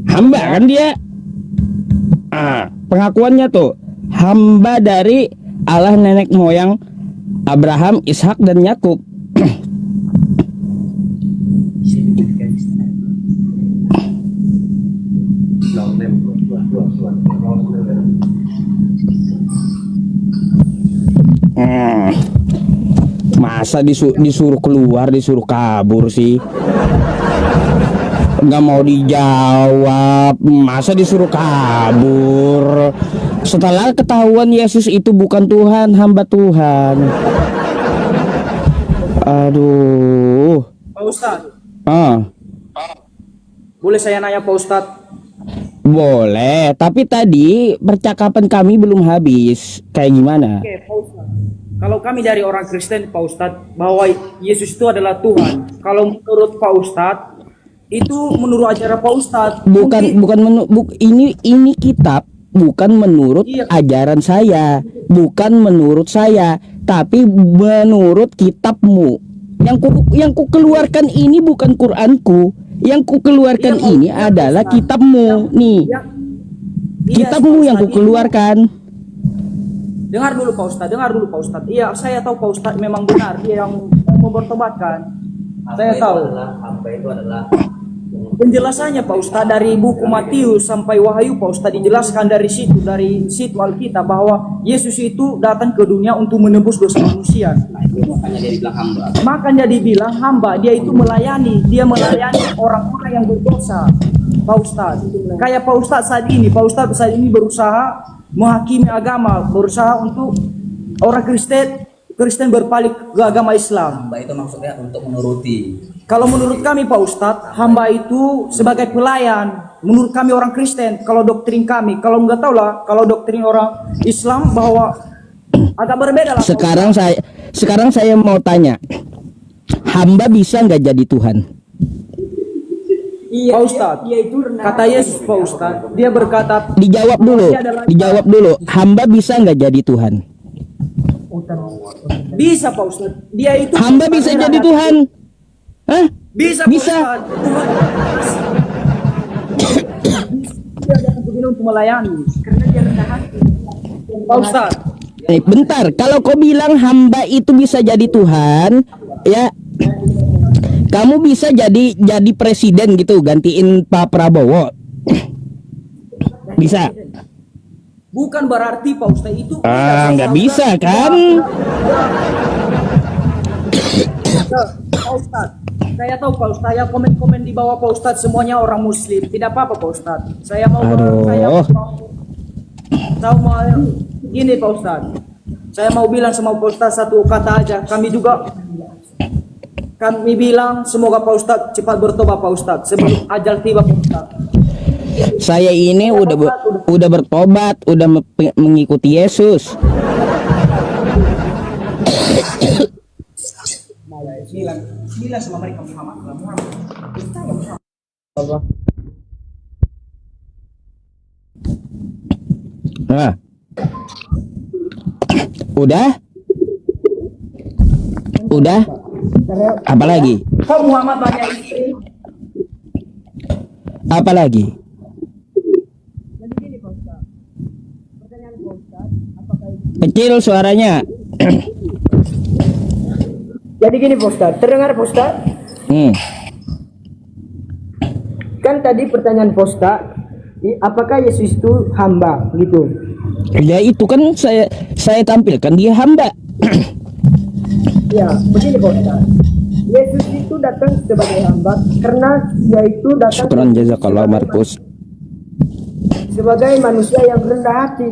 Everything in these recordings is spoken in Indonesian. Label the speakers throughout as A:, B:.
A: Hamba kan dia. Pengakuannya tuh hamba dari Allah nenek moyang Abraham, Ishak dan Yakub. Masa disuruh keluar, disuruh kabur sih? Nggak mau dijawab, masa disuruh kabur? Setelah ketahuan Yesus itu bukan Tuhan, hamba Tuhan. Aduh.
B: Pak Ustadz,
A: Ah,
B: boleh saya nanya Pak Ustadz?
A: boleh, tapi tadi percakapan kami belum habis. Kayak gimana?
B: Oke, Pak Ustadz. Kalau kami dari orang Kristen, Pak Ustadz, bahwa Yesus itu adalah Tuhan. Kalau menurut Pak Ustadz, itu menurut ajaran Pak Ustadz.
A: Ini kitab bukan menurut
B: Iya.
A: ajaran saya, bukan menurut saya, tapi menurut kitabmu. Yang ku keluarkan ini bukan Quranku. Yang ku keluarkan
B: Iya, Pak.
A: ini
B: Iya, Pak
A: adalah
B: Ustadz.
A: kitabmu. Nih,
B: Iya,
A: kitabmu
B: Pak
A: yang ku
B: Ustadz.
A: keluarkan.
B: Dengar dulu Pak Ustadz, dengar dulu Pak Ustadz. Iya, saya tahu Pak Ustadz memang benar dia yang mau bertobatkan. Saya tahu.
C: Hamba itu adalah
B: Penjelasannya Pak Ustadz dari buku Matius sampai Wahyu, Pak Ustadz dijelaskan dari situ Alkitab bahwa Yesus itu datang ke dunia untuk menebus dosa manusia.
C: makanya dia dibilang hamba.
B: Makanya dibilang hamba, dia itu melayani orang-orang yang berdosa. Pak Ustadz, kayak Pak Ustadz saat ini berusaha menghakimi agama, berusaha untuk orang Kristen berpaling ke agama Islam.
C: Hamba itu maksudnya untuk menuruti.
B: Kalau menurut kami Pak Ustadz, hamba itu sebagai pelayan. Menurut kami orang Kristen, kalau doktrin kami, kalau nggak tahu lah, kalau doktrin orang Islam bahwa agak berbeda lah. Pak
A: Sekarang saya mau tanya, hamba bisa nggak jadi Tuhan?
B: Pak Ustadz, kata Yesus Pak Ustadz, dia berkata,
A: Dijawab dulu. Hamba bisa nggak jadi Tuhan?
B: bisa Pak Ustadz, dia itu
A: Hamba bisa jadi Tuhan? Hah?
B: Bisa.
A: Bisa.
B: Tuhan dia datang ke dunia untuk melayani karena dia rendah hati. Pak Ustadz,
A: Bentar, kalau kau bilang hamba itu bisa jadi Tuhan, ya, kamu bisa jadi presiden gitu, gantiin Pak Prabowo. Bisa?
B: bukan berarti Pak Ustadz itu
A: Nggak bisa kan?
B: Pak Ustadz, saya tahu Pak Ustadz, ya komen-komen di bawah Pak Ustadz semuanya orang Muslim, tidak apa-apa Pak Ustadz. Saya mau gini Pak Ustadz, saya mau bilang sama Pak Ustadz satu kata aja. Kami bilang semoga Pak Ustadz cepat bertobat Pak Ustadz sebelum ajal tiba Pak Ustadz.
A: Saya ini udah bertobat, udah mengikuti Yesus.
B: Bilang sama mereka Muhammad.
A: Nah, udah, apa lagi?
B: Kok Muhammad banyak istri?
A: Apa lagi?
B: Jadi gini Pak Ustadz, pertanyaan Pak Ustadz, apakah
A: Kecil suaranya.
B: jadi gini Pak Ustadz, terdengar Pak Ustadz? Kan tadi pertanyaan Pak Ustadz, apakah Yesus itu hamba gitu?
A: Ya itu kan saya tampilkan dia hamba.
B: Ya, begini Pak Ustadz. Yesus itu datang sebagai hamba karena dia itu datang
A: Syukran jazakallah Markus.
B: sebagai manusia yang rendah hati.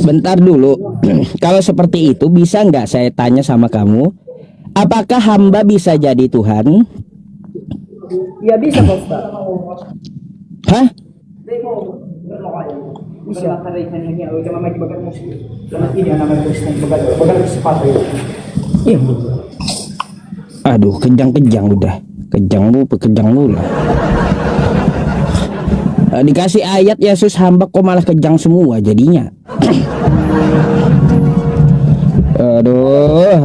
A: Bentar dulu. Kalau seperti itu bisa nggak saya tanya sama kamu, apakah hamba bisa jadi Tuhan?
B: Ya bisa Pak Ustadz.
A: Hah?
B: Bisa.
A: Iya. Aduh, kejang udah. Kejang lu lah. Dikasih ayat Yesus hamba kok malah kejang semua jadinya. Aduh.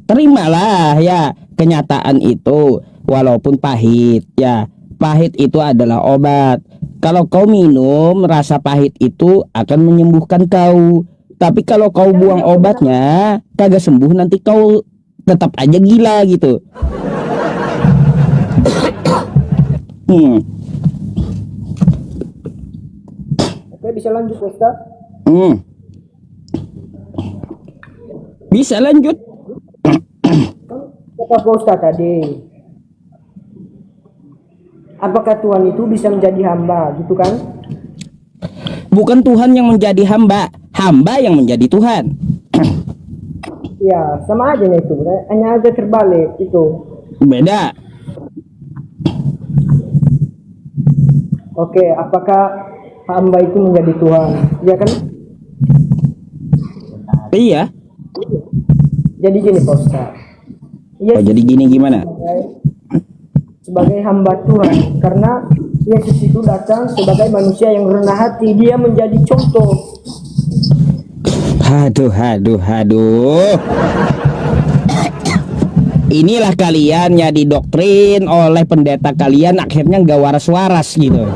A: Terimalah ya kenyataan itu. walaupun pahit. Ya, pahit itu adalah obat. Kalau kau minum, rasa pahit itu akan menyembuhkan kau. Tapi kalau kau buang obatnya, kagak sembuh, nanti kau tetap aja gila gitu. Hmm.
B: Oke, bisa lanjut Ustaz.
A: Bisa lanjut.
B: Kata Pak Ustaz tadi, apakah Tuhan itu bisa menjadi hamba, gitu kan?
A: Bukan Tuhan yang menjadi hamba, hamba yang menjadi Tuhan.
B: Ya, sama aja itu, hanya aja terbalik itu.
A: Beda.
B: Oke, apakah hamba itu menjadi Tuhan? Ya kan?
A: Iya.
B: Jadi gini Pak Ustaz.
A: Oh, jadi gini gimana?
B: Sebagai hamba Tuhan, karena Yesus itu datang sebagai manusia yang rendah hati, dia menjadi contoh.
A: Aduh. Inilah kalian ya didoktrin oleh pendeta kalian, akhirnya nggak waras-waras gitu.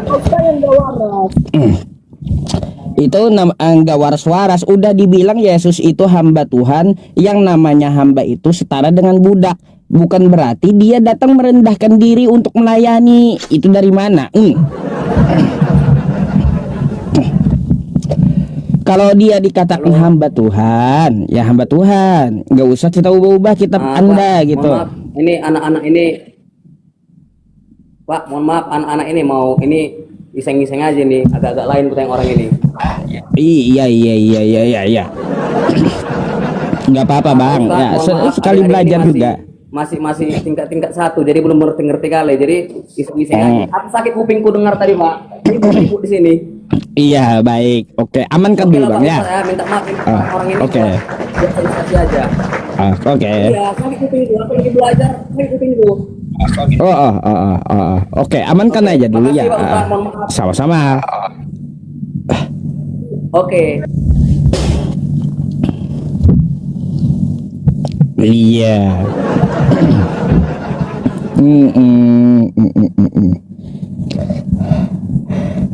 B: Apa yang gak waras?
A: Itu nggak waras-waras. Udah dibilang Yesus itu hamba Tuhan. Yang namanya hamba itu setara dengan budak. Bukan berarti dia datang merendahkan diri untuk melayani. Itu dari mana? Kalau dia dikatakan hamba Tuhan, ya hamba Tuhan. Nggak usah kita ubah-ubah kitab Anda
C: Pak,
A: gitu.
C: mohon maaf, ini anak-anak ini, Pak, mohon maaf, anak-anak ini mau ini iseng-iseng aja nih, agak-agak lain pertanyaan orang ini.
A: Iya. Nggak apa-apa bang.
C: Ustaz,
A: Ya
C: mohon maaf,
A: sekali
C: hari-hari
A: belajar
C: ini
A: juga.
C: masih tingkat 1, jadi belum ngerti kali. Jadi iseng-iseng aja. Aku sakit kupingku dengar tadi Pak. Ini kupingku di sini.
A: Iya baik. Oke, amankan
C: Oke
A: dulu
C: lah,
A: bang
C: Pak
A: ya.
C: Ustaz, ya. Minta maaf ini orang ini.
A: Oke.
C: Biasa aja.
A: Oke.
C: Iya, sakit kupingku. Aku lagi belajar, sakit kupingku.
A: Oke, amankan
C: Oke,
A: aja dulu
C: makasih,
A: ya.
C: Pak Ustaz, mohon maaf.
A: Sama-sama.
C: Oke.
A: Iya.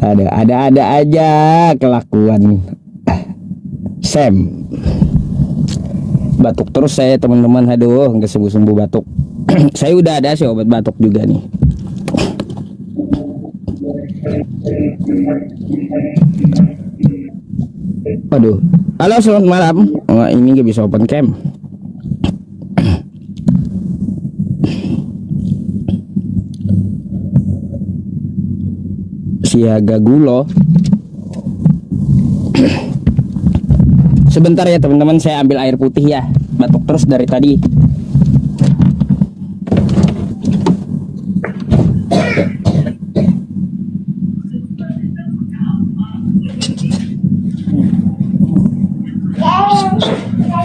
A: Ada aja kelakuan Sam. Batuk terus saya teman-teman. Aduh, nggak sembuh-sembuh batuk. Saya udah ada sih obat batuk juga nih. Waduh. Halo, selamat malam. Oh, ini nggak bisa open cam. Siaga gulo. Sebentar ya teman-teman, saya ambil air putih ya. Batuk terus dari tadi.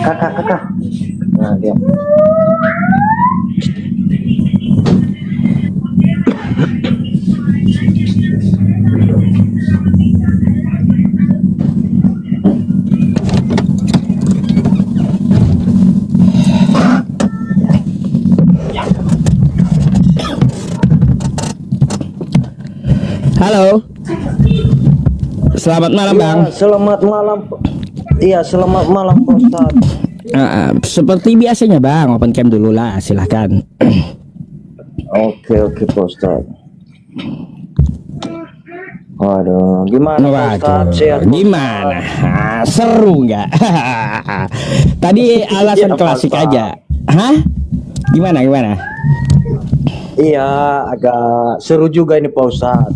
D: Kakak. Nah, dia.
A: Halo. Selamat malam, Bang.
D: Selamat malam. Iya, selamat malam Pak Ustaz.
A: Seperti biasanya, Bang, open cam dulu lah, silahkan.
D: Oke Pak Ustaz. Waduh, gimana Pak Ustaz? Sehat, Pak
A: Gimana?
D: Ustaz?
A: Seru nggak? Tadi alasan
D: Iya, Pak
A: klasik
D: Ustaz.
A: aja. Hah? Gimana?
D: Iya, agak seru juga ini Pak Ustaz.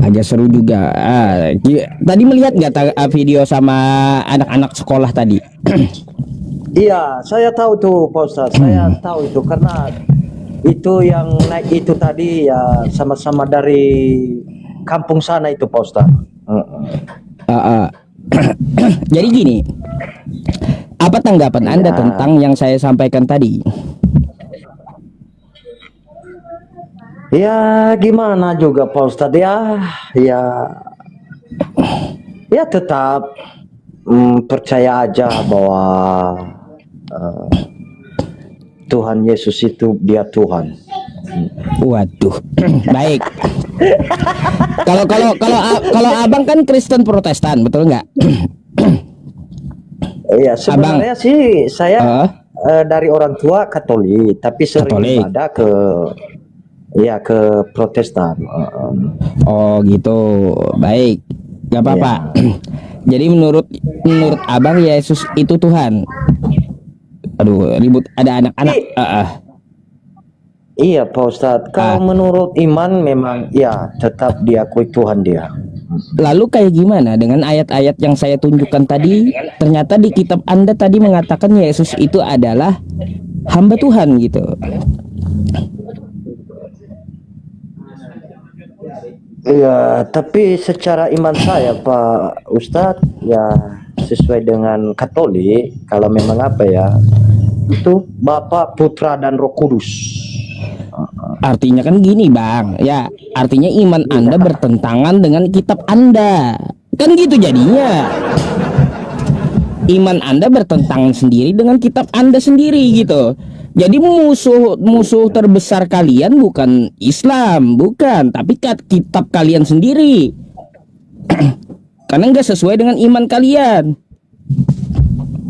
A: Agak seru juga. Tadi melihat nggak video sama anak-anak sekolah tadi?
D: Iya, saya tahu tuh Pak Ustaz. Saya tahu itu karena itu yang naik itu tadi ya sama-sama dari kampung sana itu Pak Ustaz.
A: Jadi gini, apa tanggapan Anda
D: Iya.
A: tentang yang saya sampaikan tadi?
D: Ya gimana juga Pak Ustadz ya tetap percaya aja bahwa Tuhan Yesus itu dia Tuhan.
A: Waduh. Baik. Kalau abang kan Kristen Protestan, betul nggak?
D: Iya, sebenarnya sih saya dari orang tua Katolik, tapi sering
A: Katolik.
D: ibadah ke Protestan.
A: Oh gitu. Baik. Gak apa-apa. Jadi menurut abang Yesus itu Tuhan. Aduh, ribut ada anak-anak.
D: Iya, Pak Ustadz. Kalau menurut iman memang ya tetap diakui Tuhan dia.
A: Lalu kayak gimana dengan ayat-ayat yang saya tunjukkan tadi? Ternyata di kitab Anda tadi mengatakan Yesus itu adalah hamba Tuhan gitu.
D: Iya, tapi secara iman saya Pak Ustadz ya sesuai dengan Katolik, kalau memang apa ya, itu Bapa, Putra dan Roh Kudus.
A: Artinya kan gini bang, ya artinya iman Anda bertentangan dengan kitab Anda, kan gitu jadinya. Iman Anda bertentangan sendiri dengan kitab Anda sendiri gitu. Jadi musuh terbesar kalian bukan Islam, bukan, tapi kitab kalian sendiri. Karena nggak sesuai dengan iman kalian.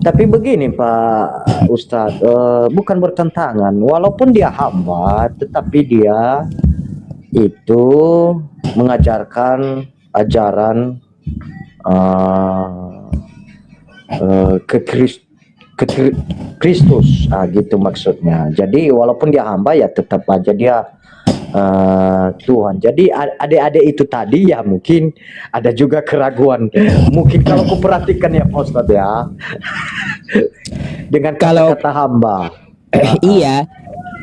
D: Tapi begini Pak Ustadz, bukan bertentangan, walaupun dia hamba, tetapi dia itu mengajarkan ajaran Kristus, gitu maksudnya. Jadi walaupun dia hamba ya tetap aja dia Tuhan. Jadi adik-adik itu tadi ya mungkin ada juga keraguan. Mungkin kalau aku perhatikan ya Pak Ustadz ya, dengan kata-kata hamba.
A: Iya,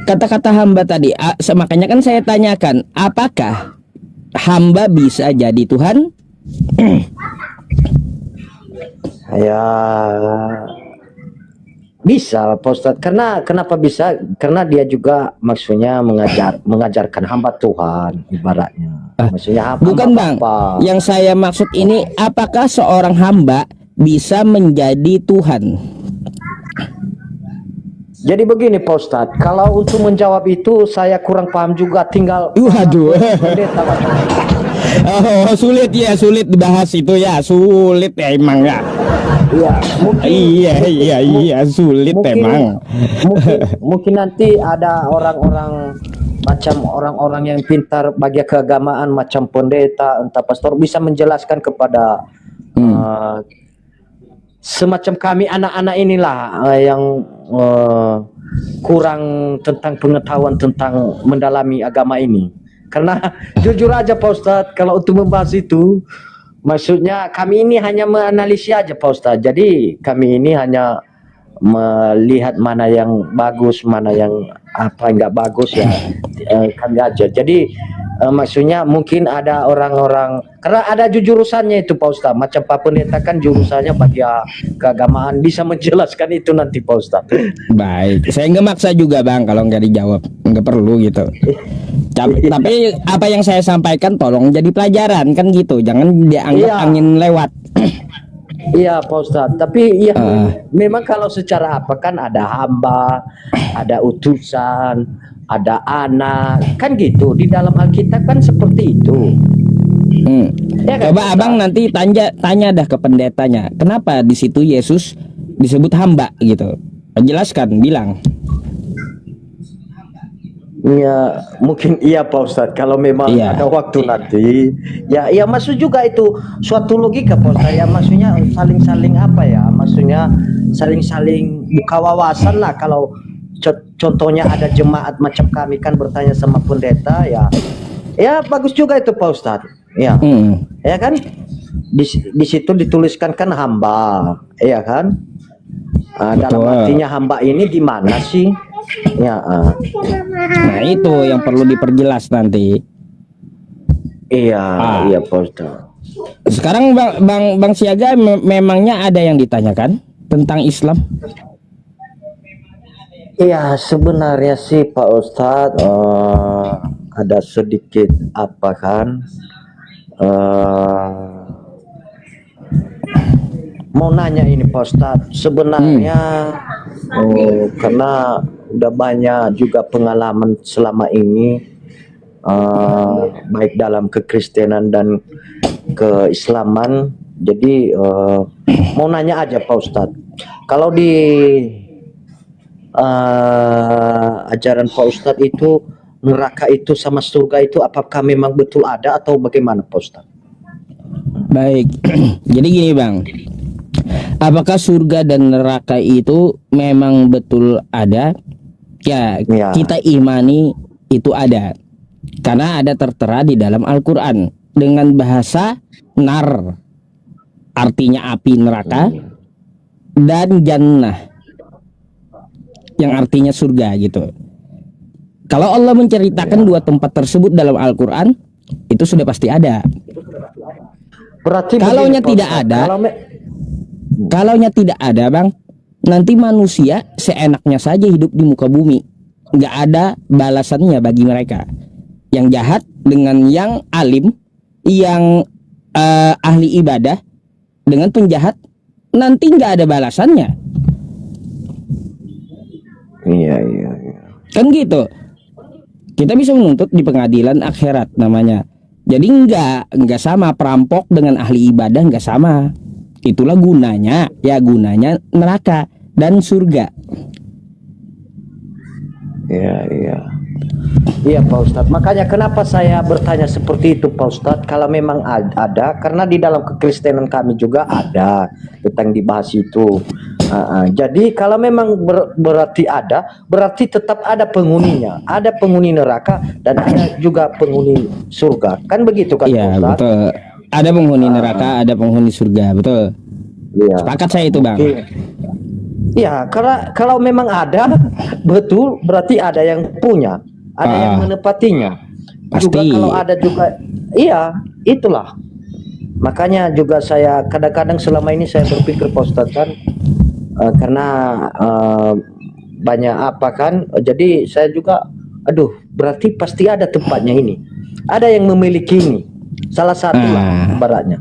A: kata-kata hamba tadi. Makanya kan saya tanyakan, apakah hamba bisa jadi Tuhan?
D: Ya bisa Pak Ustadz. Kenapa bisa? Karena dia juga maksudnya mengajarkan hamba Tuhan ibaratnya. Maksudnya hamba
A: Bukan bang,
D: Bapa.
A: yang saya maksud ini, apakah seorang hamba bisa menjadi Tuhan?
D: Jadi begini Pak Ustadz, kalau untuk menjawab itu saya kurang paham juga, tinggal
A: Waduh.
D: pendeta, Pak.
A: Oh, sulit dibahas itu ya, sulit ya emang ya.
D: Iya, mungkin
A: Iya, sulit emang.
D: mungkin nanti ada orang-orang macam orang-orang yang pintar bagi keagamaan macam pendeta, entah pastor bisa menjelaskan kepada semacam kami anak-anak inilah yang kurang tentang pengetahuan tentang mendalami agama ini. Karena jujur aja Pak Ustadz, kalau untuk membahas itu, maksudnya kami ini hanya menganalisis aja Pak Ustadz. Jadi kami ini hanya melihat mana yang bagus, mana yang apa enggak bagus ya, kami aja. Jadi maksudnya mungkin ada orang-orang, karena ada jurusannya itu Pak Ustadz. Macam Pak Pendeta kan jurusannya bagi keagamaan, bisa menjelaskan itu nanti Pak Ustadz.
A: Baik, saya nggak maksa juga bang kalau nggak dijawab, nggak perlu gitu. Tapi apa yang saya sampaikan tolong jadi pelajaran kan gitu, jangan dianggap angin lewat.
D: Iya Pak Ustadz, tapi ya memang kalau secara apa kan ada hamba, ada utusan, ada anak, kan gitu di dalam Alkitab kan seperti itu. Ya kan,
A: Coba abang nanti tanya dah ke pendetanya, kenapa di situ Yesus disebut hamba gitu? Jelaskan, bilang.
D: Ya mungkin iya Pak Ustadz, kalau memang ada waktu nanti ya maksud juga itu suatu logika Pak Ustadz ya, maksudnya saling-saling apa ya, maksudnya saling-saling buka wawasan lah. Kalau contohnya ada jemaat macam kami kan bertanya sama pendeta ya bagus juga itu Pak Ustadz ya. Ya kan di situ dituliskan kan hamba ya kan. Dalam artinya hamba ini di mana sih ya.
A: Nah itu yang perlu diperjelas nanti.
D: Iya Pak Ustadz.
A: Sekarang bang Siaga memangnya ada yang ditanyakan tentang Islam?
D: Iya sebenarnya sih Pak Ustadz ada sedikit apa kan mau nanya ini Pak Ustadz, sebenarnya karena udah banyak juga pengalaman selama ini, baik dalam kekristenan dan keislaman. Jadi mau nanya aja Pak Ustadz, kalau di ajaran Pak Ustadz itu neraka itu sama surga itu apakah memang betul ada atau bagaimana Pak Ustadz?
A: Baik, jadi gini Bang, apakah surga dan neraka itu memang betul ada? Ya,
D: Ya.
A: kita imani itu ada, karena ada tertera di dalam Al-Quran dengan bahasa nar, artinya api neraka, dan jannah, yang artinya surga gitu. Kalau Allah menceritakan dua tempat tersebut dalam Al-Quran, itu sudah pasti ada.
D: Berarti
A: Kalaunya
D: begini, Pak
A: tidak
D: Ustadz,
A: ada, kalaunya tidak ada Bang, nanti manusia seenaknya saja hidup di muka bumi, nggak ada balasannya bagi mereka. Yang jahat dengan yang alim, yang ahli ibadah dengan penjahat, nanti nggak ada balasannya.
D: iya.
A: Kan gitu. Kita bisa menuntut di pengadilan akhirat namanya. Jadi nggak sama perampok dengan ahli ibadah, nggak sama. Itulah gunanya neraka dan surga.
D: Iya Pak Ustadz, makanya kenapa saya bertanya seperti itu Pak Ustadz, kalau memang ada, karena di dalam kekristenan kami juga ada tentang dibahas itu. Jadi kalau memang berarti ada, berarti tetap ada penghuninya, ada penghuni neraka dan ada juga penghuni surga, kan begitu kan Pak
A: Iya
D: Ustadz?
A: betul. Ada penghuni neraka, ada penghuni surga, betul.
D: Iya.
A: Sepakat saya itu Bang.
D: Oke. Ya, karena kalau memang ada, betul berarti ada yang punya, ada yang menepatinya. Juga
A: Pasti.
D: kalau ada juga, iya, itulah. Makanya juga saya kadang-kadang selama ini saya berpikir Pak Ustadz kan, karena banyak apa kan, jadi saya juga, aduh, berarti pasti ada tempatnya ini, ada yang memiliki ini, salah satu lah ibaratnya.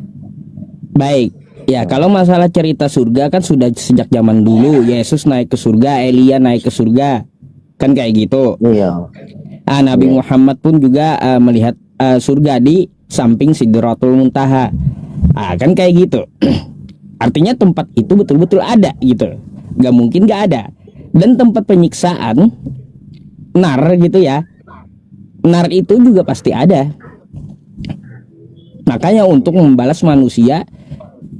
A: Baik. Ya, kalau masalah cerita surga kan sudah sejak zaman dulu. Yesus naik ke surga, Elia naik ke surga. Kan kayak gitu.
D: Iya.
A: Nabi Muhammad pun juga melihat surga di samping Sidratul Muntaha. Kan kayak gitu. Artinya tempat itu betul-betul ada gitu. Gak mungkin gak ada. Dan tempat penyiksaan nar gitu ya. Nar itu juga pasti ada. Makanya untuk membalas manusia,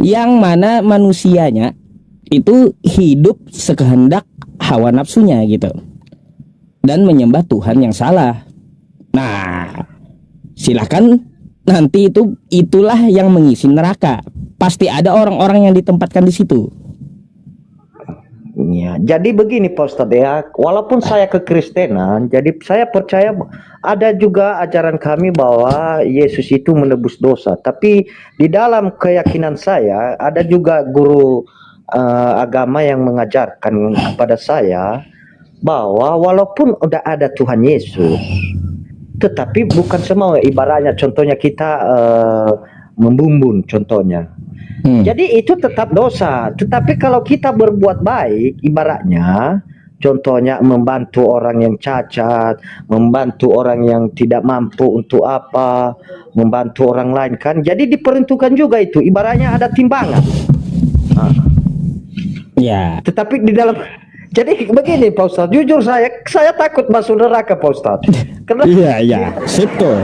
A: yang mana manusianya itu hidup sekehendak hawa nafsunya gitu, dan menyembah Tuhan yang salah. Nah, silakan nanti itulah yang mengisi neraka. Pasti ada orang-orang yang ditempatkan di situ.
D: Ya, jadi begini Pak Ustadz ya, walaupun saya kekristenan, jadi saya percaya ada juga ajaran kami bahwa Yesus itu menebus dosa. Tapi di dalam keyakinan saya ada juga guru agama yang mengajarkan kepada saya bahwa walaupun udah ada Tuhan Yesus, tetapi bukan semua, ibaratnya contohnya kita membumbun contohnya. Jadi itu tetap dosa. Tetapi kalau kita berbuat baik, ibaratnya contohnya membantu orang yang cacat, membantu orang yang tidak mampu untuk apa, membantu orang lain kan. Jadi diperuntukkan juga itu, ibaratnya ada timbangan.
A: Ya.
D: Tetapi di dalam, jadi begini Pak Ustadz, jujur saya takut masuk neraka Pak Ustadz. Karena
A: Iya, sip tuh.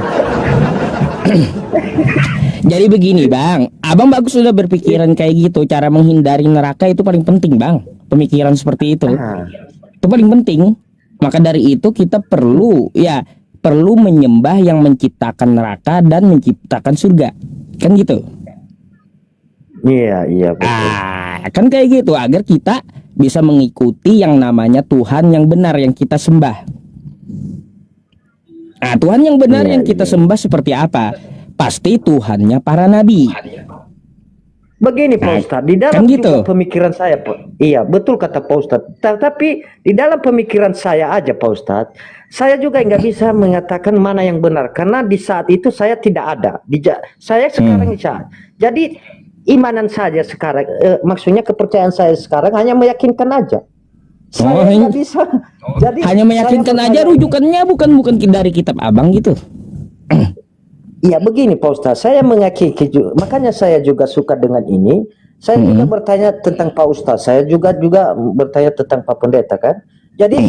A: Jadi begini Bang, Abang bagus sudah berpikiran kayak gitu. Cara menghindari neraka itu paling penting Bang. Pemikiran seperti itu itu paling penting. Maka dari itu kita perlu menyembah yang menciptakan neraka dan menciptakan surga. Kan gitu.
D: Iya betul.
A: Kan kayak gitu, agar kita bisa mengikuti yang namanya Tuhan yang benar yang kita sembah. Tuhan yang benar yang kita sembah seperti apa? Pasti Tuhannya para nabi.
D: Begini Pak Ustadz, di dalam
A: kan gitu.
D: pemikiran saya, iya betul kata Pak Ustadz. Tapi di dalam pemikiran saya aja Pak Ustadz, saya juga nggak bisa mengatakan mana yang benar karena di saat itu saya tidak ada. Saya sekarang jadi imanan saja sekarang, maksudnya kepercayaan saya sekarang hanya meyakinkan aja. Saya nggak bisa. Jadi
A: hanya meyakinkan aja, rujukannya bukan dari kitab abang gitu.
D: Iya begini Pak Ustadz, saya mengakui makanya saya juga suka dengan ini. Saya juga bertanya tentang Pak Ustadz, saya juga bertanya tentang Pak Pendeta kan. Jadi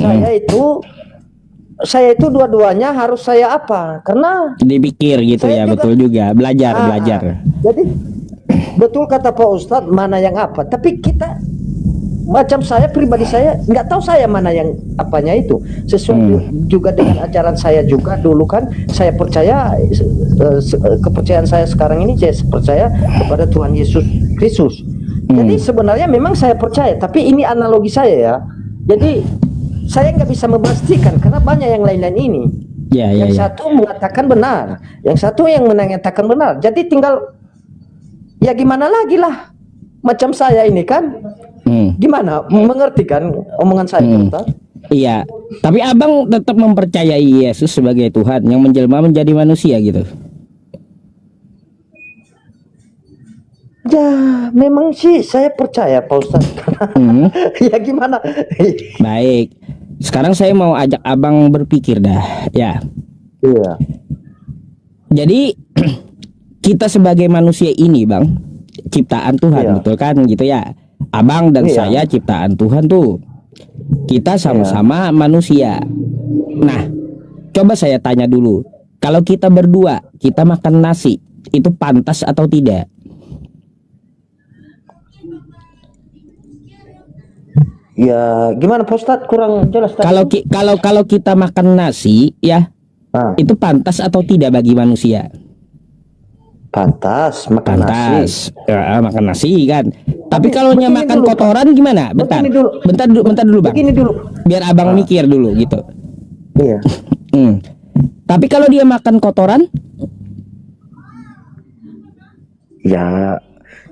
D: saya itu dua-duanya harus saya apa? Karena
A: dipikir gitu ya, betul juga, belajar.
D: Jadi betul kata Pak Ustadz, mana yang apa? Tapi kita macam saya pribadi, saya nggak tahu saya mana yang apanya itu. Sesuai juga dengan ajaran saya juga dulu kan, saya percaya kepercayaan saya sekarang ini, saya percaya kepada Tuhan Yesus Kristus. Jadi sebenarnya memang saya percaya, tapi ini analogi saya ya. Jadi saya nggak bisa memastikan karena banyak yang lain-lain ini. Yang satu mengatakan benar, yang satu yang mengatakan benar. Jadi tinggal ya gimana lagi lah. Macam saya ini kan. Gimana mengerti kan omongan saya Ustaz?
A: Iya, tapi abang tetap mempercayai Yesus sebagai Tuhan yang menjelma menjadi manusia gitu.
D: Ya memang sih saya percaya Pak Ustaz. Ya gimana?
A: Baik, sekarang saya mau ajak abang berpikir dah ya.
D: Iya.
A: Jadi kita sebagai manusia ini bang, ciptaan Tuhan, betul kan gitu ya. Abang dan saya ciptaan Tuhan tuh. Kita sama-sama manusia. Nah, coba saya tanya dulu. Kalau kita berdua, kita makan nasi, itu pantas atau tidak?
D: Ya, gimana Pak Ustadz? Kurang jelas tadi.
A: Kalau kita makan nasi, ya, itu pantas atau tidak bagi manusia?
D: Pantas makan nasi.
A: Ya, makan nasi kan. Tapi kalau makan kotoran gimana? Bentar dulu bang.
D: Begini dulu.
A: Biar abang mikir dulu gitu.
D: Iya.
A: Tapi kalau dia makan kotoran?
D: Ya.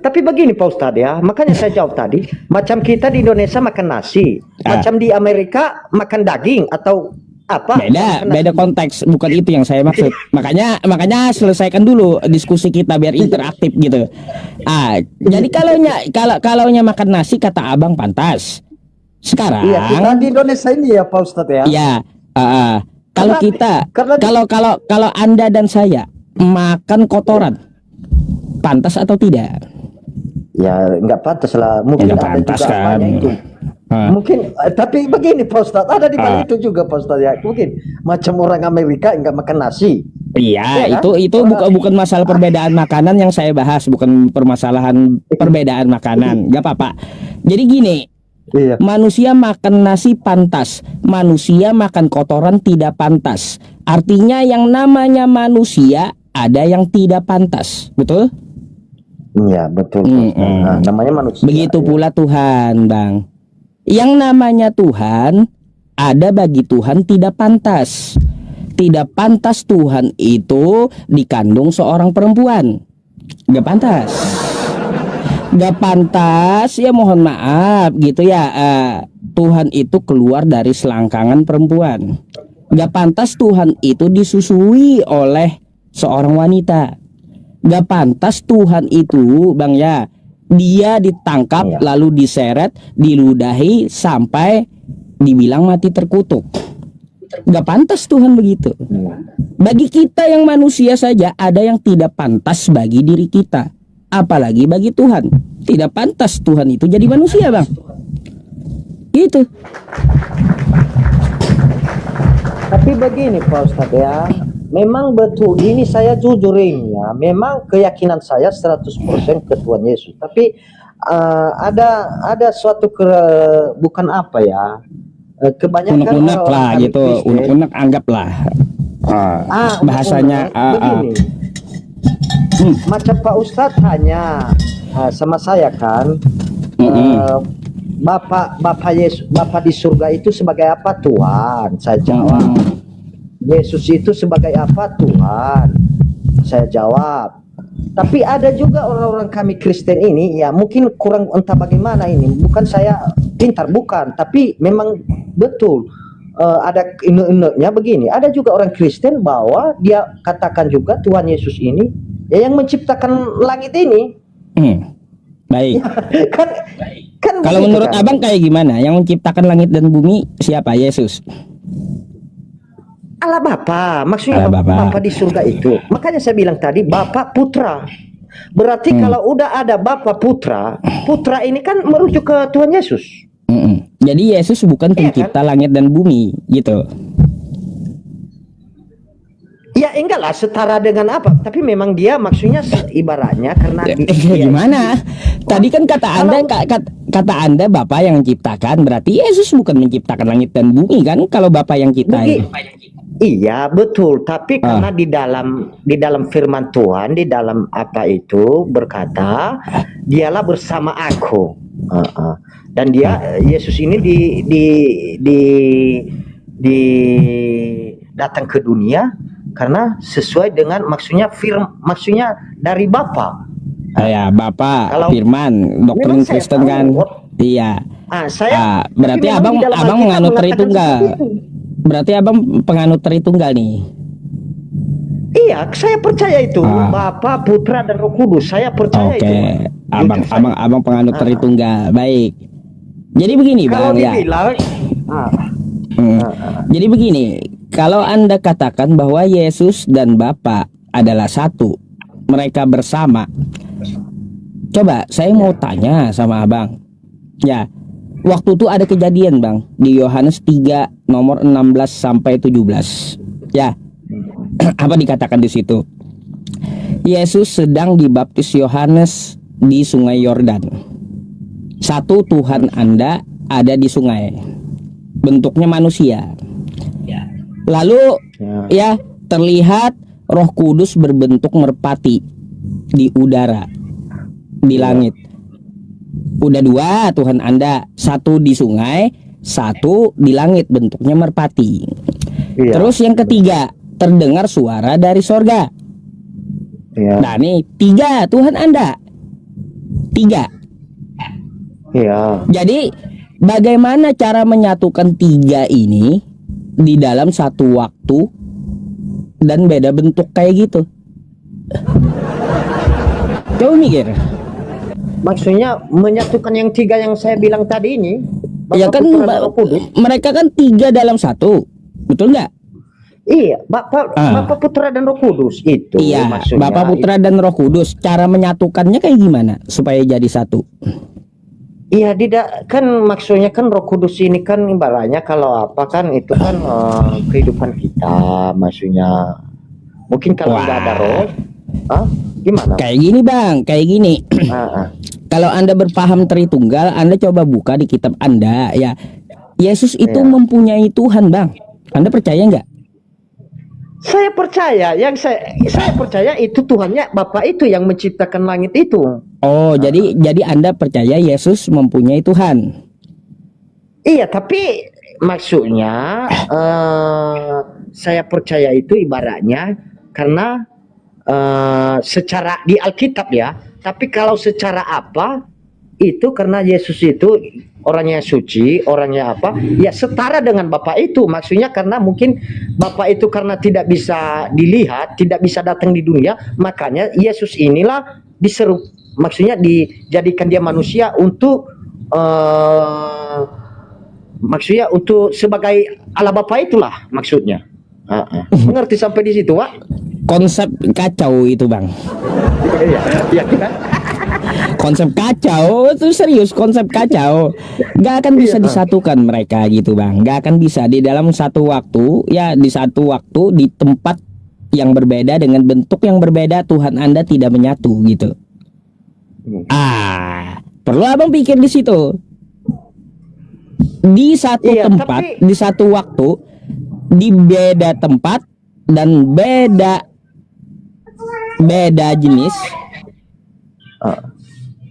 D: Tapi begini Pak Ustadz ya. Makanya saya jawab tadi. Macam kita di Indonesia makan nasi. Macam di Amerika makan daging atau apa?
A: Beda konteks, bukan itu yang saya maksud. makanya selesaikan dulu diskusi kita biar interaktif gitu. Jadi kalau makan nasi kata abang pantas. Sekarang
D: iya, kita di Indonesia ini ya Pak Ustadz ya.
A: Iya, kalau Anda dan saya makan kotoran, pantas atau tidak?
D: Ya nggak pantas lah, mungkin ada
A: pantas
D: juga
A: kan.
D: itu. Mungkin tapi begini Pak Ustadz, ada di balik itu juga Pak Ustadz ya. Mungkin macam orang Amerika nggak makan nasi.
A: Iya,
D: ya,
A: itu bukan masalah perbedaan makanan yang saya bahas, bukan permasalahan perbedaan makanan. Gak apa-apa. Jadi gini, manusia makan nasi pantas, manusia makan kotoran tidak pantas. Artinya yang namanya manusia ada yang tidak pantas, betul?
D: Iya betul. Namanya manusia.
A: Begitu pula Tuhan, Bang. Yang namanya Tuhan ada bagi Tuhan tidak pantas. Tidak pantas Tuhan itu dikandung seorang perempuan. Gak pantas. Gak pantas ya, mohon maaf gitu ya. Tuhan itu keluar dari selangkangan perempuan. Gak pantas Tuhan itu disusui oleh seorang wanita. Gak pantas Tuhan itu bang ya, dia ditangkap lalu diseret, diludahi sampai dibilang mati terkutuk. Gak pantas Tuhan begitu. Bagi kita yang manusia saja ada yang tidak pantas bagi diri kita, apalagi bagi Tuhan. Tidak pantas Tuhan itu jadi manusia bang. Gitu.
D: Tapi begini Pak Ustadz ya, memang betul ini saya jujur ini ya, memang keyakinan saya 100% ke Tuhan Yesus. Tapi ada suatu bukan apa ya, kebanyakan
A: unek-unek lah gitu, unek-unek anggaplah bahasanya
D: begini. Macam Pak Ustadz tanya sama saya kan, Bapak Yesus, Bapak di surga itu sebagai apa Tuhan? Saya jawab, Yesus itu sebagai apa Tuhan? Saya jawab. Tapi ada juga orang-orang kami Kristen ini ya mungkin kurang entah bagaimana ini. Bukan saya pintar, bukan. Tapi memang betul ada ine-inenya begini. Ada juga orang Kristen bahwa dia katakan juga Tuhan Yesus ini ya yang menciptakan langit ini.
A: Baik.
D: kan kan
A: Kalau
D: begitu
A: menurut
D: kan?
A: abang kayak gimana? Yang menciptakan langit dan bumi siapa? Yesus.
D: Allah Bapa, maksudnya
A: Allah Bapa.
D: Bapa di surga itu. Makanya saya bilang tadi Bapa Putra. Berarti kalau udah ada Bapa Putra, Putra ini kan merujuk ke Tuhan Yesus.
A: Jadi Yesus bukan
D: Iya,
A: pencipta langit dan bumi, gitu.
D: Ya enggak lah setara dengan apa, tapi memang dia maksudnya ibaratnya karena
A: Gimana? Tadi kan kata Anda Bapak yang menciptakan, berarti Yesus bukan menciptakan langit dan bumi kan? Kalau Bapak yang ciptain.
D: Iya betul, tapi karena di dalam firman Tuhan, di dalam apa itu berkata, dialah bersama aku. Dan dia Yesus ini di datang ke dunia karena sesuai dengan maksudnya dari Bapa.
A: Ya, Bapak
D: Kalau-
A: firman doktrin
D: Memang saya
A: Kristen
D: tahu.
A: kan. Iya. Berarti
D: tapi memang
A: abang
D: di dalam
A: abang
D: Alkitab
A: menganut
D: mengatakan
A: Tritunggal.
D: seperti itu.
A: Berarti abang penganut Tritunggal nih.
D: Iya, saya percaya itu Bapa, Putra dan Roh Kudus. Saya percaya
A: Oke.
D: itu.
A: Abang
D: Jujur saya.
A: abang penganut Tritunggal. Baik. Jadi begini,
D: Kalau
A: Bang ya.
D: dibilang
A: Jadi begini, kalau Anda katakan bahwa Yesus dan Bapa adalah satu, mereka bersama. Coba saya mau tanya sama Abang. Ya, waktu itu ada kejadian, Bang, di Yohanes 3 nomor 16 sampai 17. Ya. Apa dikatakan di situ? Yesus sedang dibaptis Yohanes di Sungai Yordan. Satu Tuhan Anda ada di sungai. Bentuknya manusia. Lalu ya terlihat Roh Kudus berbentuk merpati di udara, di langit. Udah dua Tuhan Anda, satu di sungai, satu di langit bentuknya merpati.
D: Iya.
A: Terus yang ketiga, terdengar suara dari sorga.
D: Iya.
A: Nah nih, tiga Tuhan Anda. Tiga.
D: Iya.
A: Jadi bagaimana cara menyatukan tiga ini di dalam satu waktu dan beda bentuk kayak gitu? Coba mikir.
D: Maksudnya menyatukan yang tiga yang saya bilang tadi ini. Bapa,
A: Ya kan
D: Putra, dan Roh Kudus.
A: mereka kan tiga dalam satu, betul nggak?
D: Iya, Bapa, Putra dan Roh Kudus itu.
A: Iya,
D: maksudnya.
A: Bapa, Putra dan Roh Kudus. Cara menyatukannya kayak gimana supaya jadi satu?
D: Iya, tidak kan maksudnya kan Roh Kudus ini kan ibaratnya kalau apa kan itu kan kehidupan kita, maksudnya. Mungkin kalau nggak ada Roh, gimana?
A: Kayak gini, Bang, kayak gini. Kalau Anda berpaham Tritunggal, Anda coba buka di kitab Anda ya. Yesus itu mempunyai Tuhan, Bang. Anda percaya nggak?
D: Saya percaya, yang saya percaya itu Tuhannya Bapa itu yang menciptakan langit itu.
A: Oh, jadi Anda percaya Yesus mempunyai Tuhan.
D: Iya, tapi maksudnya saya percaya itu ibaratnya karena secara di Alkitab ya. Tapi kalau secara apa itu karena Yesus itu orangnya suci, orangnya apa? Ya setara dengan Bapa itu. Maksudnya karena mungkin Bapa itu karena tidak bisa dilihat, tidak bisa datang di dunia, makanya Yesus inilah diseru, maksudnya dijadikan dia manusia untuk maksudnya untuk sebagai Allah Bapa itulah maksudnya. Mengerti sampai di situ, Pak?
A: Konsep kacau itu, Bang.
D: Iya kan?
A: Konsep kacau itu serius, konsep kacau. Gak akan bisa disatukan mereka gitu, Bang. Gak akan bisa di dalam satu waktu, ya di satu waktu di tempat yang berbeda dengan bentuk yang berbeda Tuhan Anda tidak menyatu gitu. Perlu Abang pikir di situ. Di satu tempat, di satu waktu, di beda tempat dan beda jenis.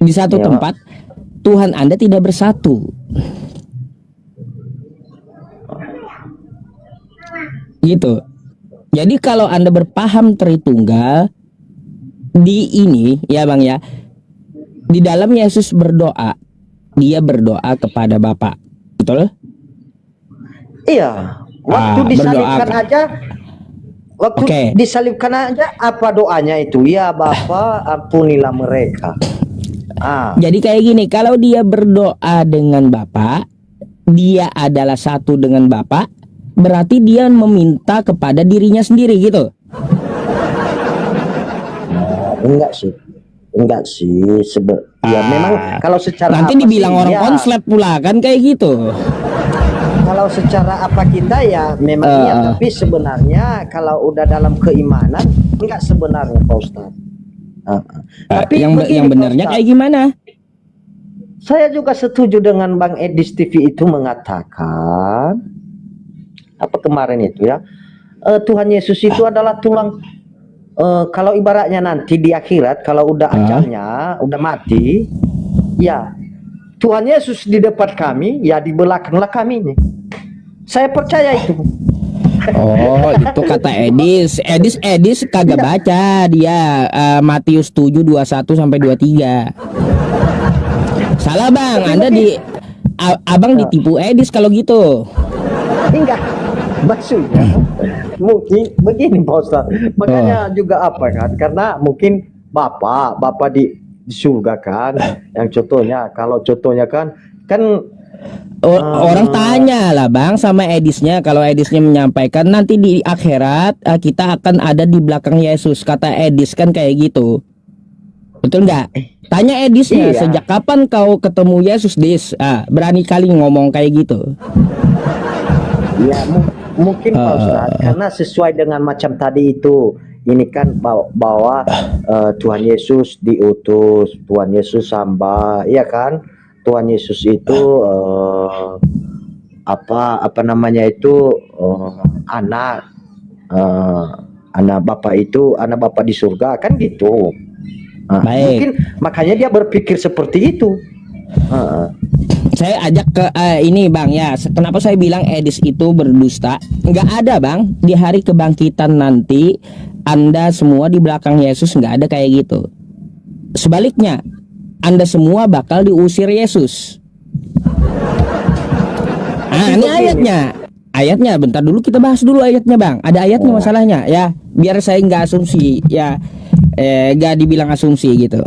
A: Di satu tempat Tuhan Anda tidak bersatu. Gitu. Jadi kalau Anda berpaham Tritunggal di ini ya Bang ya, di dalam Yesus berdoa, dia berdoa kepada Bapa. Betul?
D: Iya. Waktu disalibkan aja, waktu disalibkan aja apa doanya itu? Ya Bapa, ampunilah mereka.
A: Jadi kayak gini, kalau dia berdoa dengan Bapa, dia adalah satu dengan Bapa, berarti dia meminta kepada dirinya sendiri gitu.
D: Enggak sih. Ya memang kalau secara
A: nanti
D: apa
A: dibilang
D: sih,
A: orang
D: ya,
A: konslet pula kan kayak gitu.
D: kalau secara apa kita ya memang iya, tapi sebenarnya kalau udah dalam keimanan enggak sebenarnya Pak Ustadz. Tapi
A: yang benarnya kayak gimana?
D: Saya juga setuju dengan Bang Edis TV itu mengatakan apa kemarin itu ya, Tuhan Yesus itu adalah tulang. Kalau ibaratnya nanti di akhirat kalau udah ajalnya udah mati, ya Tuhan Yesus di depan kami, ya di belakanglah kami nih. Saya percaya itu.
A: Oh, itu kata Edis kagak baca dia Matius 7:21 sampai 23. Salah Bang, Anda Abang ditipu Edis kalau gitu.
D: Enggak, maksudnya mungkin begini Pak Ustaz. Makanya juga apa kan? Karena mungkin Bapak di surga kan, yang contohnya kalau contohnya kan
A: orang tanya lah Bang sama Edisnya, kalau Edisnya menyampaikan nanti di akhirat kita akan ada di belakang Yesus, kata Edis kan kayak gitu, betul nggak? Tanya Edisnya, sejak kapan kau ketemu Yesus Dis? Berani kali ngomong kayak gitu.
D: Ya mungkin Pak Ustadz, karena sesuai dengan macam tadi itu, ini kan bahwa Tuhan Yesus diutus, Tuhan Yesus hamba, iya kan? Tuhan Yesus itu apa namanya itu anak Bapa itu anak Bapa di surga kan gitu. Mungkin makanya dia berpikir seperti itu.
A: Saya ajak ke ini Bang ya, kenapa saya bilang Edis itu berdusta? Nggak ada Bang, di hari kebangkitan nanti Anda semua di belakang Yesus, nggak ada kayak gitu. Sebaliknya, Anda semua bakal diusir Yesus. Ini ayatnya bentar dulu, kita bahas dulu ayatnya Bang. Ada ayatnya masalahnya ya, biar saya nggak asumsi ya, nggak dibilang asumsi gitu.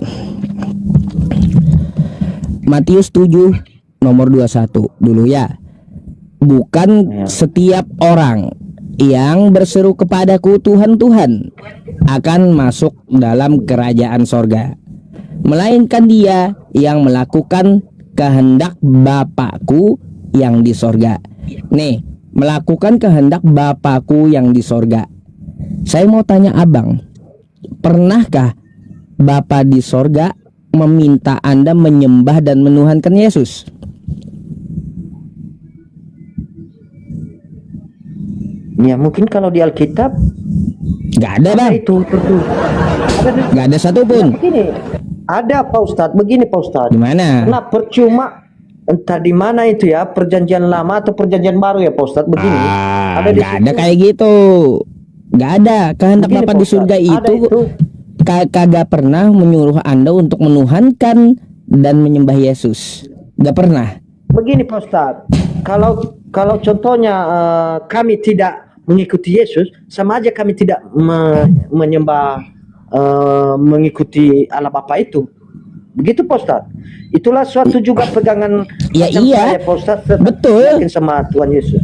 A: Matius 7 nomor 21 dulu ya. Bukan setiap orang yang berseru kepadaku Tuhan Tuhan akan masuk dalam kerajaan sorga, melainkan dia yang melakukan kehendak Bapakku yang di sorga. Nih, melakukan kehendak Bapakku yang di sorga. Saya mau tanya Abang, pernahkah Bapa di sorga meminta Anda menyembah dan menuhankan Yesus?
D: Ya mungkin kalau di Alkitab
A: nggak ada Bang.
D: Itu
A: nggak ada satupun.
D: Begini, ada Pak Ustadz. Begini Pak Ustadz.
A: Gimana?
D: Nah percuma entah di mana itu ya, perjanjian lama atau perjanjian baru ya Pak Ustadz. Begini.
A: Nggak ada kayak gitu. Nggak ada. Kehendak Bapa di surga itu kagak pernah menyuruh Anda untuk menuhankan dan menyembah Yesus. Nggak pernah. Begini
D: Pak Ustadz, kalau contohnya kami tidak mengikuti Yesus, sama aja kami tidak menyembah mengikuti Allah Bapa itu. Begitu Pak Ustadz. Itulah suatu juga pegangan
A: ya iya
D: Pak Ustadz,
A: betul
D: sama Tuhan Yesus.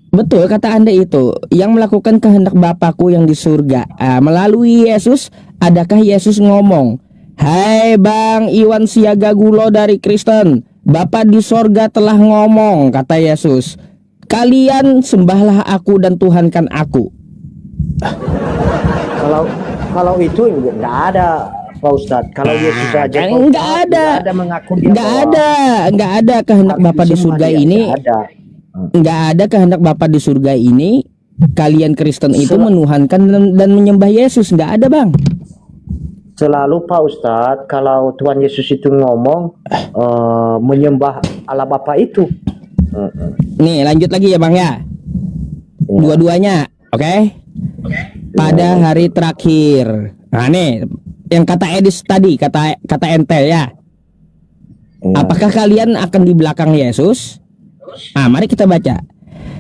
A: Betul kata Anda itu, yang melakukan kehendak Bapakku yang di surga. Melalui Yesus, adakah Yesus ngomong, "Hai Bang Iwan Siagagulo dari Kristen, Bapa di sorga telah ngomong," kata Yesus, "kalian sembahlah aku dan tuhankan aku."
D: Kalau itu nggak ada Pak Ustadz. Kalau Yesus saja
A: nggak ada kehendak Bapa di surga ini. Nggak ada kehendak Bapa di surga ini kalian Kristen itu menuhankan dan menyembah Yesus. Nggak ada Bang.
D: Selalu Pak Ustadz, kalau Tuhan Yesus itu ngomong menyembah Allah Bapa itu.
A: Nih lanjut lagi ya Bang ya. Dua-duanya, oke? Pada hari terakhir. Nah nih, yang kata Edis tadi, kata ente ya. Apakah kalian akan di belakang Yesus? Mari kita baca.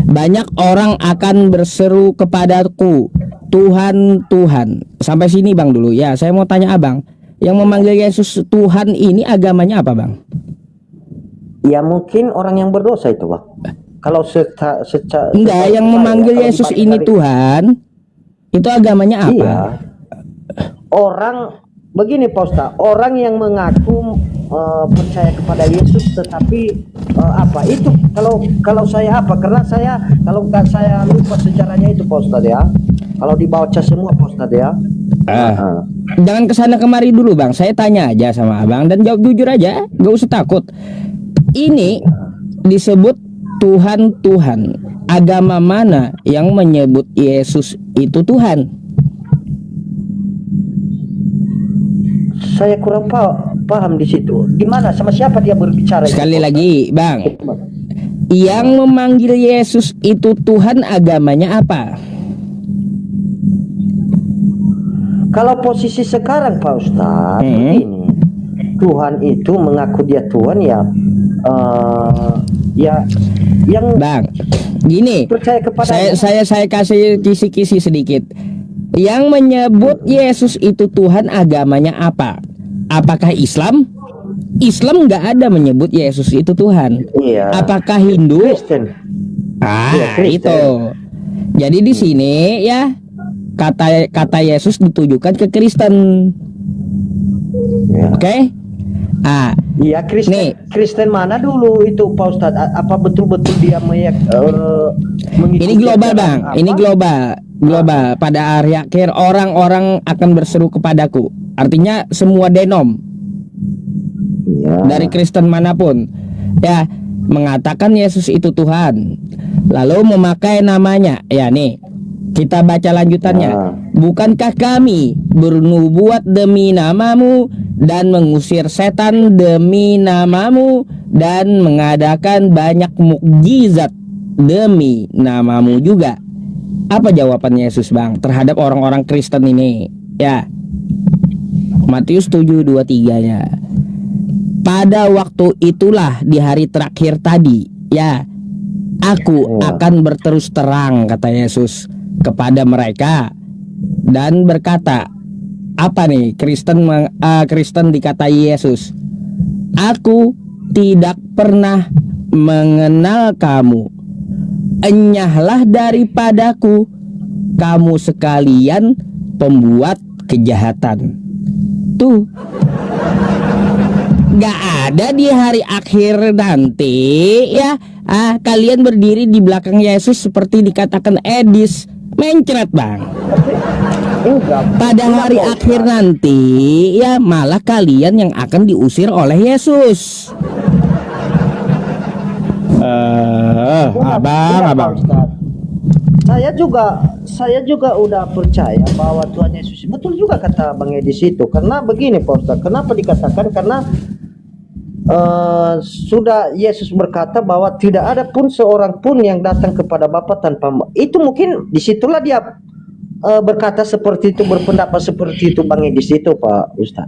A: Banyak orang akan berseru kepadaku, Tuhan, Tuhan. Sampai sini Bang dulu ya. Saya mau tanya Abang, Yang memanggil Yesus Tuhan ini agamanya apa, Bang?
D: Ya mungkin orang yang berdosa itu, Bang. Kalau
A: Enggak, yang memanggil Yesus ini Tuhan itu agamanya apa?
D: Iya. Orang begini Pak Ustaz, orang yang mengaku percaya kepada Yesus tetapi apa itu kalau saya apa, karena saya kalau nggak saya lupa sejarahnya itu Pak Ustaz ya, kalau dibaca semua Pak Ustaz ya.
A: Jangan kesana kemari dulu Bang, saya tanya aja sama Abang dan jawab jujur aja, gak usah takut. Ini disebut Tuhan. Agama mana yang menyebut Yesus itu Tuhan?
D: Saya kurang paham di situ. Gimana, sama siapa dia berbicara?
A: Sekali lagi, Bang. Yang memanggil Yesus itu Tuhan agamanya apa?
D: Kalau posisi sekarang Pak Ustaz, begini. Tuhan itu mengaku dia Tuhan ya yang
A: Bang, gini.
D: percaya kepada
A: Saya kasih kisi-kisi sedikit. Yang menyebut Yesus itu Tuhan agamanya apa? Apakah Islam? Islam nggak ada menyebut Yesus itu Tuhan.
D: Iya.
A: Apakah Hindu?
D: Kristen. Iya, Kristen.
A: Itu. Jadi di sini ya kata Yesus ditujukan ke Kristen.
D: Ya.
A: Oke?
D: Iya, Kristen.
A: Nih.
D: Kristen mana dulu itu Pak Ustadz? Apa betul-betul dia mengikuti
A: Ini global
D: ajaran
A: Bang.
D: apa?
A: Ini global. Pada hari akhir orang-orang akan berseru kepadaku. Artinya semua denom
D: Iya.
A: dari Kristen manapun ya mengatakan Yesus itu Tuhan. Lalu memakai namanya. Ya nih. Kita baca lanjutannya.
D: Ya.
A: Bukankah kami bernubuat demi namamu dan mengusir setan demi namamu dan mengadakan banyak mukjizat demi namamu juga? Apa jawaban Yesus Bang terhadap orang-orang Kristen ini? Ya. Matius 7:23-nya. Pada waktu itulah di hari terakhir tadi, ya, aku akan berterus terang, kata Yesus kepada mereka dan berkata, apa nih Kristen dikatai Yesus, aku tidak pernah mengenal kamu, enyahlah daripadaku kamu sekalian pembuat kejahatan. Tuh, gak ada di hari akhir nanti ya kalian berdiri di belakang Yesus seperti dikatakan Edis mencret Bang. Pada hari akhir nanti ya malah kalian yang akan diusir oleh Yesus. Abang.
D: Saya juga udah percaya bahwa Tuhan Yesus betul juga kata Bang Edis itu. Karena begini Pak Ustaz, kenapa dikatakan? Karena sudah Yesus berkata bahwa tidak ada pun seorang pun yang datang kepada Bapa tanpa itu. Mungkin disitulah dia berkata seperti itu, berpendapat seperti itu Bang Edis itu Pak Ustaz.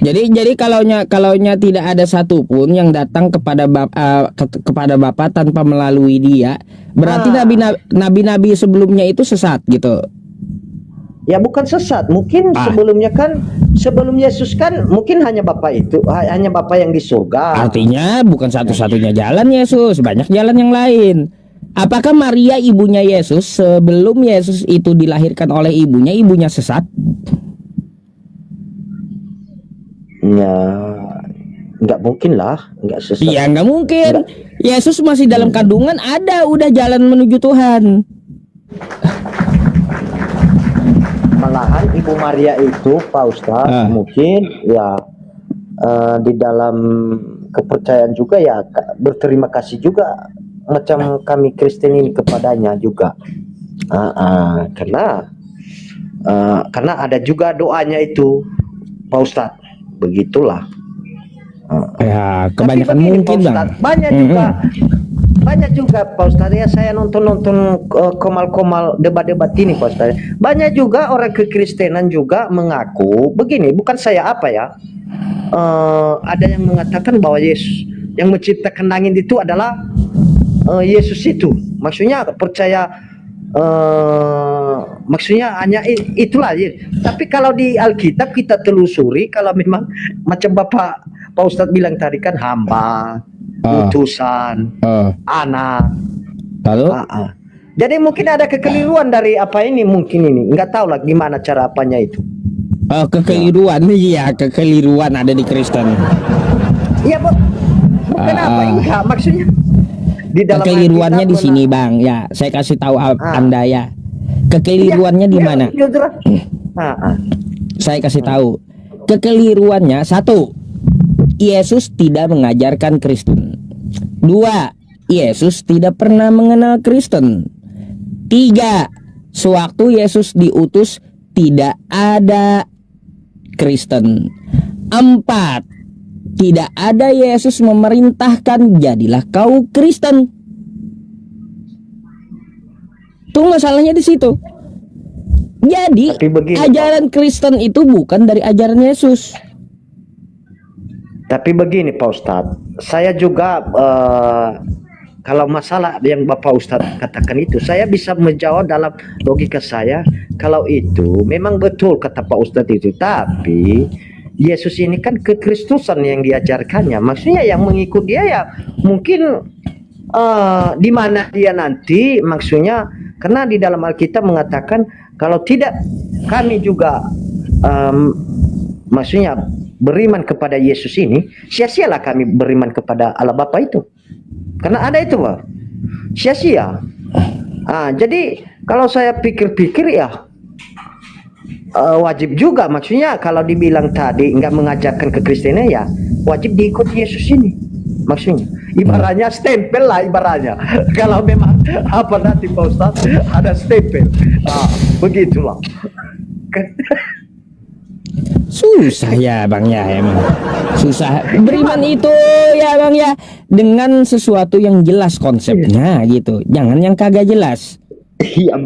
A: Jadi kalaunya tidak ada satupun yang datang kepada Bapa tanpa melalui dia, berarti nabi-nabi sebelumnya itu sesat gitu.
D: Ya bukan sesat, mungkin sebelum Yesus kan mungkin hanya Bapa yang di surga.
A: Artinya bukan satu-satunya jalan Yesus, banyak jalan yang lain. Apakah Maria ibunya Yesus sebelum Yesus itu dilahirkan oleh ibunya sesat?
D: Ya, nggak mungkin lah, nggak sesat.
A: Iya, nggak mungkin. Yesus masih dalam kandungan, udah jalan menuju Tuhan.
D: Malahan Ibu Maria itu Pak Ustadz mungkin ya di dalam kepercayaan juga ya berterima kasih juga macam kami Kristen ini kepadanya juga karena ada juga doanya itu Pak Ustadz, begitulah.
A: Ya kebanyakan mungkin Bang.
D: Banyak juga Pak Ustadz ya, saya nonton komal-komal debat-debat ini Pak Ustadz. Banyak juga orang kekristenan juga mengaku begini, bukan saya ada yang mengatakan bahwa Yesus yang menciptakan langit itu adalah Yesus itu. Maksudnya percaya maksudnya hanya itulah ya. Tapi kalau di Alkitab kita telusuri, kalau memang macam Pak Ustadz bilang tadi kan hamba, utusan, anak.
A: Lalu
D: Jadi mungkin ada kekeliruan dari apa ini, mungkin ini nggak tahu lah gimana cara apanya itu.
A: kekeliruan, iya kekeliruan ada di Kristen.
D: Iya, bukan apa enggak maksudnya di dalam
A: Kekeliruannya di
D: Alkitab
A: sini Bang, ya saya kasih tahu Anda ya. Kekeliruannya di mana? Saya kasih tahu. Kekeliruannya satu, Yesus tidak mengajarkan Kristen. Dua, Yesus tidak pernah mengenal Kristen. Tiga, sewaktu Yesus diutus tidak ada Kristen. Empat, tidak ada Yesus memerintahkan jadilah kau Kristen. Tuh masalahnya di situ. Jadi
D: Tapi begini,
A: ajaran Kristen itu bukan dari ajaran Yesus.
D: Tapi begini Pak Ustadz, saya juga kalau masalah yang Bapak Ustadz katakan itu, saya bisa menjawab dalam logika saya. Kalau itu memang betul kata Pak Ustadz itu, tapi Yesus ini kan kekristusan yang diajarkannya. Maksudnya yang mengikut dia ya mungkin di mana dia nanti, maksudnya karena di dalam Alkitab mengatakan kalau tidak kami juga maksudnya beriman kepada Yesus ini, sia-sialah kami beriman kepada Allah Bapa itu. Karena ada itu, Pak. Sia-sia. Jadi kalau saya pikir-pikir ya wajib juga, maksudnya kalau dibilang tadi nggak mengajarkan kekristenan ya wajib diikuti Yesus ini. Maksudnya ibaratnya stempel lah ibaratnya. Kalau memang apa nanti Pak Ustaz ada stempel. Begitulah.
A: Susah ya Bang ya, emang susah beriman itu ya Bang ya, dengan sesuatu yang jelas konsepnya gitu, jangan yang kagak jelas.
D: Iya,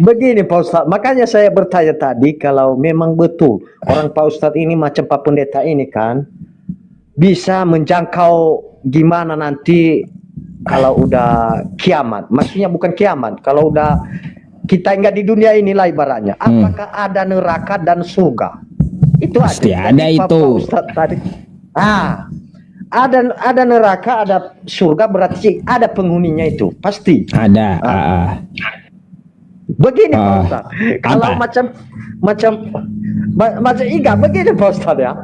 D: begini Pak Ustadz, makanya saya bertanya tadi kalau memang betul orang Pak Ustadz ini macam Pak Pendeta ini kan bisa menjangkau gimana nanti kalau udah kiamat, maksudnya bukan kiamat, kalau udah kita enggak di dunia inilah ibaratnya, apakah ada neraka dan surga? Itu
A: pasti ada
D: Pak
A: itu.
D: Ustadz tadi. Ada neraka, ada surga, berarti ada penghuninya itu pasti.
A: Ada.
D: Begini Pak Ustadz, kalau macam enggak begini Pak Ustadz ya.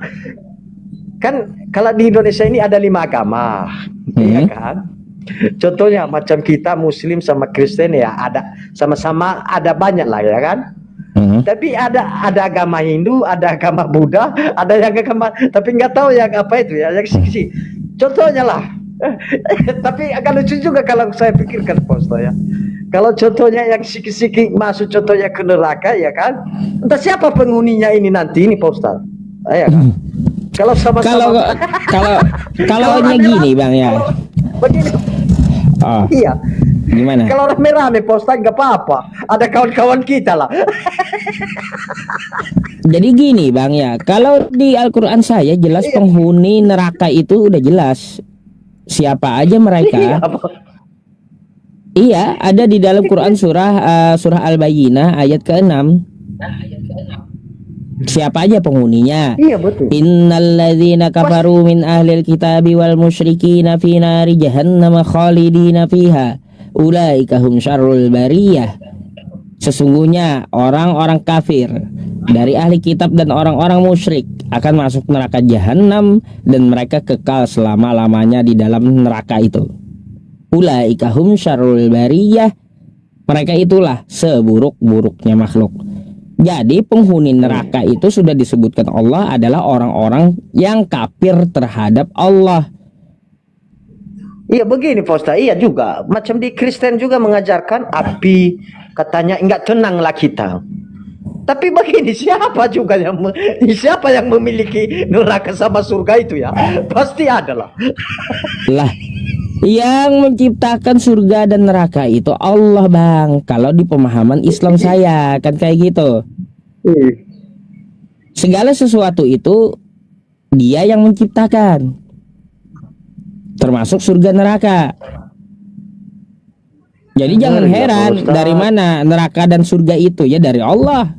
D: Kan kalau di Indonesia ini ada 5 agama, ya kan? Contohnya macam kita Muslim sama Kristen ya ada sama-sama ada banyak lah ya kan. Tapi ada agama Hindu, ada agama Buddha, ada yang agama tapi nggak tahu yang apa itu ya, yang sisi. Contohnya lah. Tapi agak lucu juga kalau saya pikirkan Pak Ustadz ya. Kalau contohnya yang siki-siki masuk contohnya ke neraka ya kan. Entah siapa penghuninya ini nanti ini Pak Ustadz. Ya kan? Kalau sama-sama
A: kalau gini Bang ya.
D: Begini. Iya.
A: Gimana?
D: Kalau rame-rame Pak Ustadz nggak apa-apa. Ada kawan-kawan kita lah.
A: Jadi gini Bang ya, kalau di Al-Quran saya jelas penghuni neraka itu udah jelas. Siapa aja mereka? Iya, ada di dalam Quran surah Al-Bayyinah ayat ke-6. Siapa aja penghuninya?
D: Iya betul.
A: Innalladzina kafaru min ahlil kitabi wal musyrikina fi nari jahannam khalidina fiha ulaika hum syarrul bariyah. Sesungguhnya orang-orang kafir dari ahli kitab dan orang-orang musyrik akan masuk neraka jahanam dan mereka kekal selama-lamanya di dalam neraka itu. Ulaika hum syarrul bariyah. Mereka itulah seburuk-buruknya makhluk. Jadi penghuni neraka itu sudah disebutkan Allah adalah orang-orang yang kafir terhadap Allah.
D: Iya begini Pak Ustadz, iya juga. Macam di Kristen juga mengajarkan api, katanya enggak tenang lah kita. Tapi begini, siapa yang memiliki neraka sama surga itu ya? Pasti ada lah.
A: Lah, yang menciptakan surga dan neraka itu Allah Bang. Kalau di pemahaman Islam saya kan kayak gitu. Segala sesuatu itu Dia yang menciptakan, termasuk surga neraka. Jadi jangan
D: Iya,
A: heran
D: Pak Ustadz.
A: dari mana neraka dan surga itu, ya dari Allah.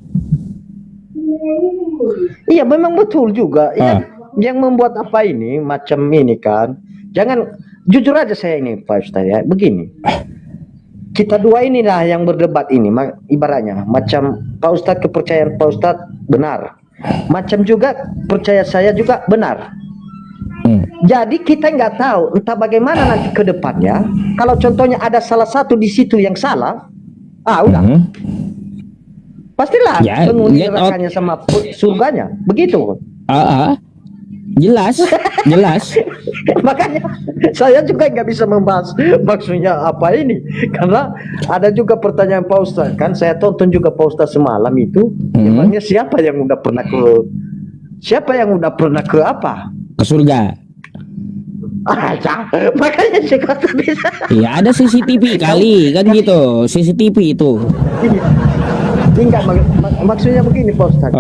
D: Iya memang betul juga.
A: Ah.
D: Yang membuat apa ini macam ini kan. Jangan jujur aja saya ini Pak Ustadz ya. Begini. Kita dua inilah yang berdebat ini ibaratnya macam Pak Ustadz kepercayaan Pak Ustadz benar. Macam juga percaya saya juga benar. Jadi kita nggak tahu entah bagaimana nanti ke depannya. Kalau contohnya ada salah satu di situ yang salah, udah. Pastilah
A: Ya,
D: penghuni
A: ya,
D: nerakanya sama surganya. Begitu.
A: Jelas, jelas.
D: Makanya saya juga nggak bisa membahas maksudnya apa ini karena ada juga pertanyaan Pak Ustadz kan saya tonton juga Pak Ustadz semalam itu emangnya siapa yang udah pernah ke apa
A: Ke surga.
D: Makanya saya kata bisa
A: Iya, ada CCTV kali kan gitu. CCTV itu.
D: enggak maksudnya begini Pak Ustadz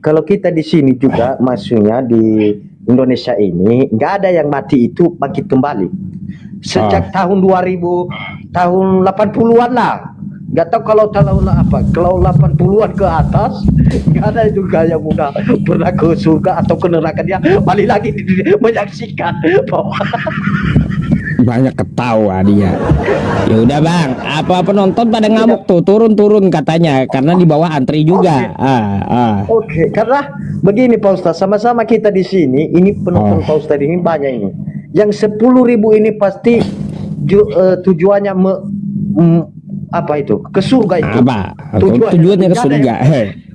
D: kalau kita di sini juga maksudnya di Indonesia ini nggak ada yang mati itu bangkit kembali sejak tahun 2000 tahun 80-an lah nggak tahu kalau 80-an ke atas nggak ada juga yang udah pernah ke surga atau ke neraka dia balik lagi menyaksikan bahwa
A: Banyak ketawa dia. Ya udah Bang, apa penonton pada ngamuk tuh, turun katanya karena di bawah antri juga.
D: Oke, karena begini Pak Ustadz, sama-sama kita di sini, ini penonton Pak Ustadz ini banyak ini. Yang 10.000 ini pasti tujuannya apa itu? Ke surga itu.
A: Apa? Tujuannya ke surga.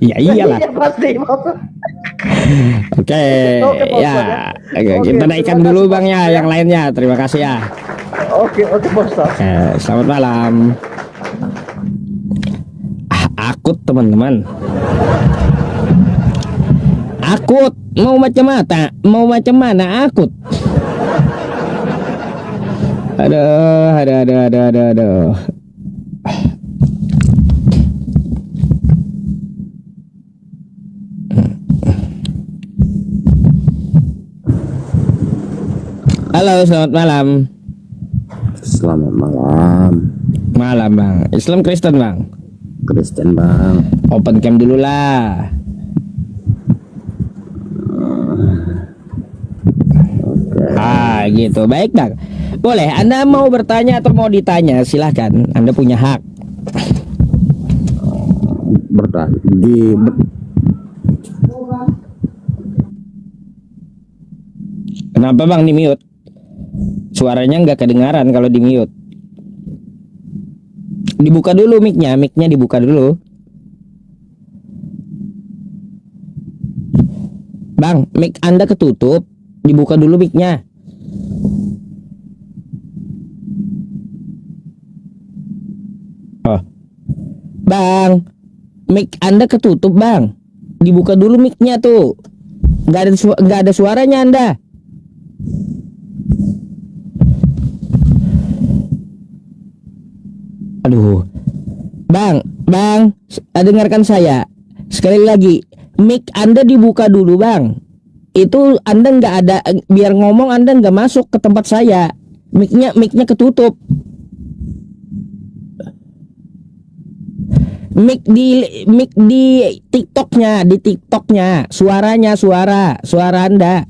A: Ya iyalah.
D: Iya pasti.
A: Oke, ya. Kita naikkan dulu Bang ya yang lainnya. Terima kasih ya.
D: Oke Pak Ustadz.
A: Selamat malam. Akut teman-teman. Akut, mau macam mana akut? Aduh. Halo, selamat malam.
E: Selamat malam.
A: Malam Bang. Islam Kristen Bang?
E: Kristen Bang.
A: Open cam dulu lah. Gitu. Baik Bang. Boleh, Anda mau bertanya atau mau ditanya? Silahkan, Anda punya hak.
E: Bertanya
A: Kenapa Bang di mute? Suaranya nggak kedengaran kalau di mute. Dibuka dulu mic-nya dibuka dulu. Bang, mic Anda ketutup. Dibuka dulu mic-nya. Bang, mic Anda ketutup Bang. Dibuka dulu mic-nya tuh. Nggak ada suaranya Anda. Aduh. Bang, dengarkan saya. Sekali lagi, mic Anda dibuka dulu Bang. Itu Anda nggak ada, biar ngomong Anda nggak masuk ke tempat saya. Mic-nya ketutup. Mic di TikToknya, suara Anda.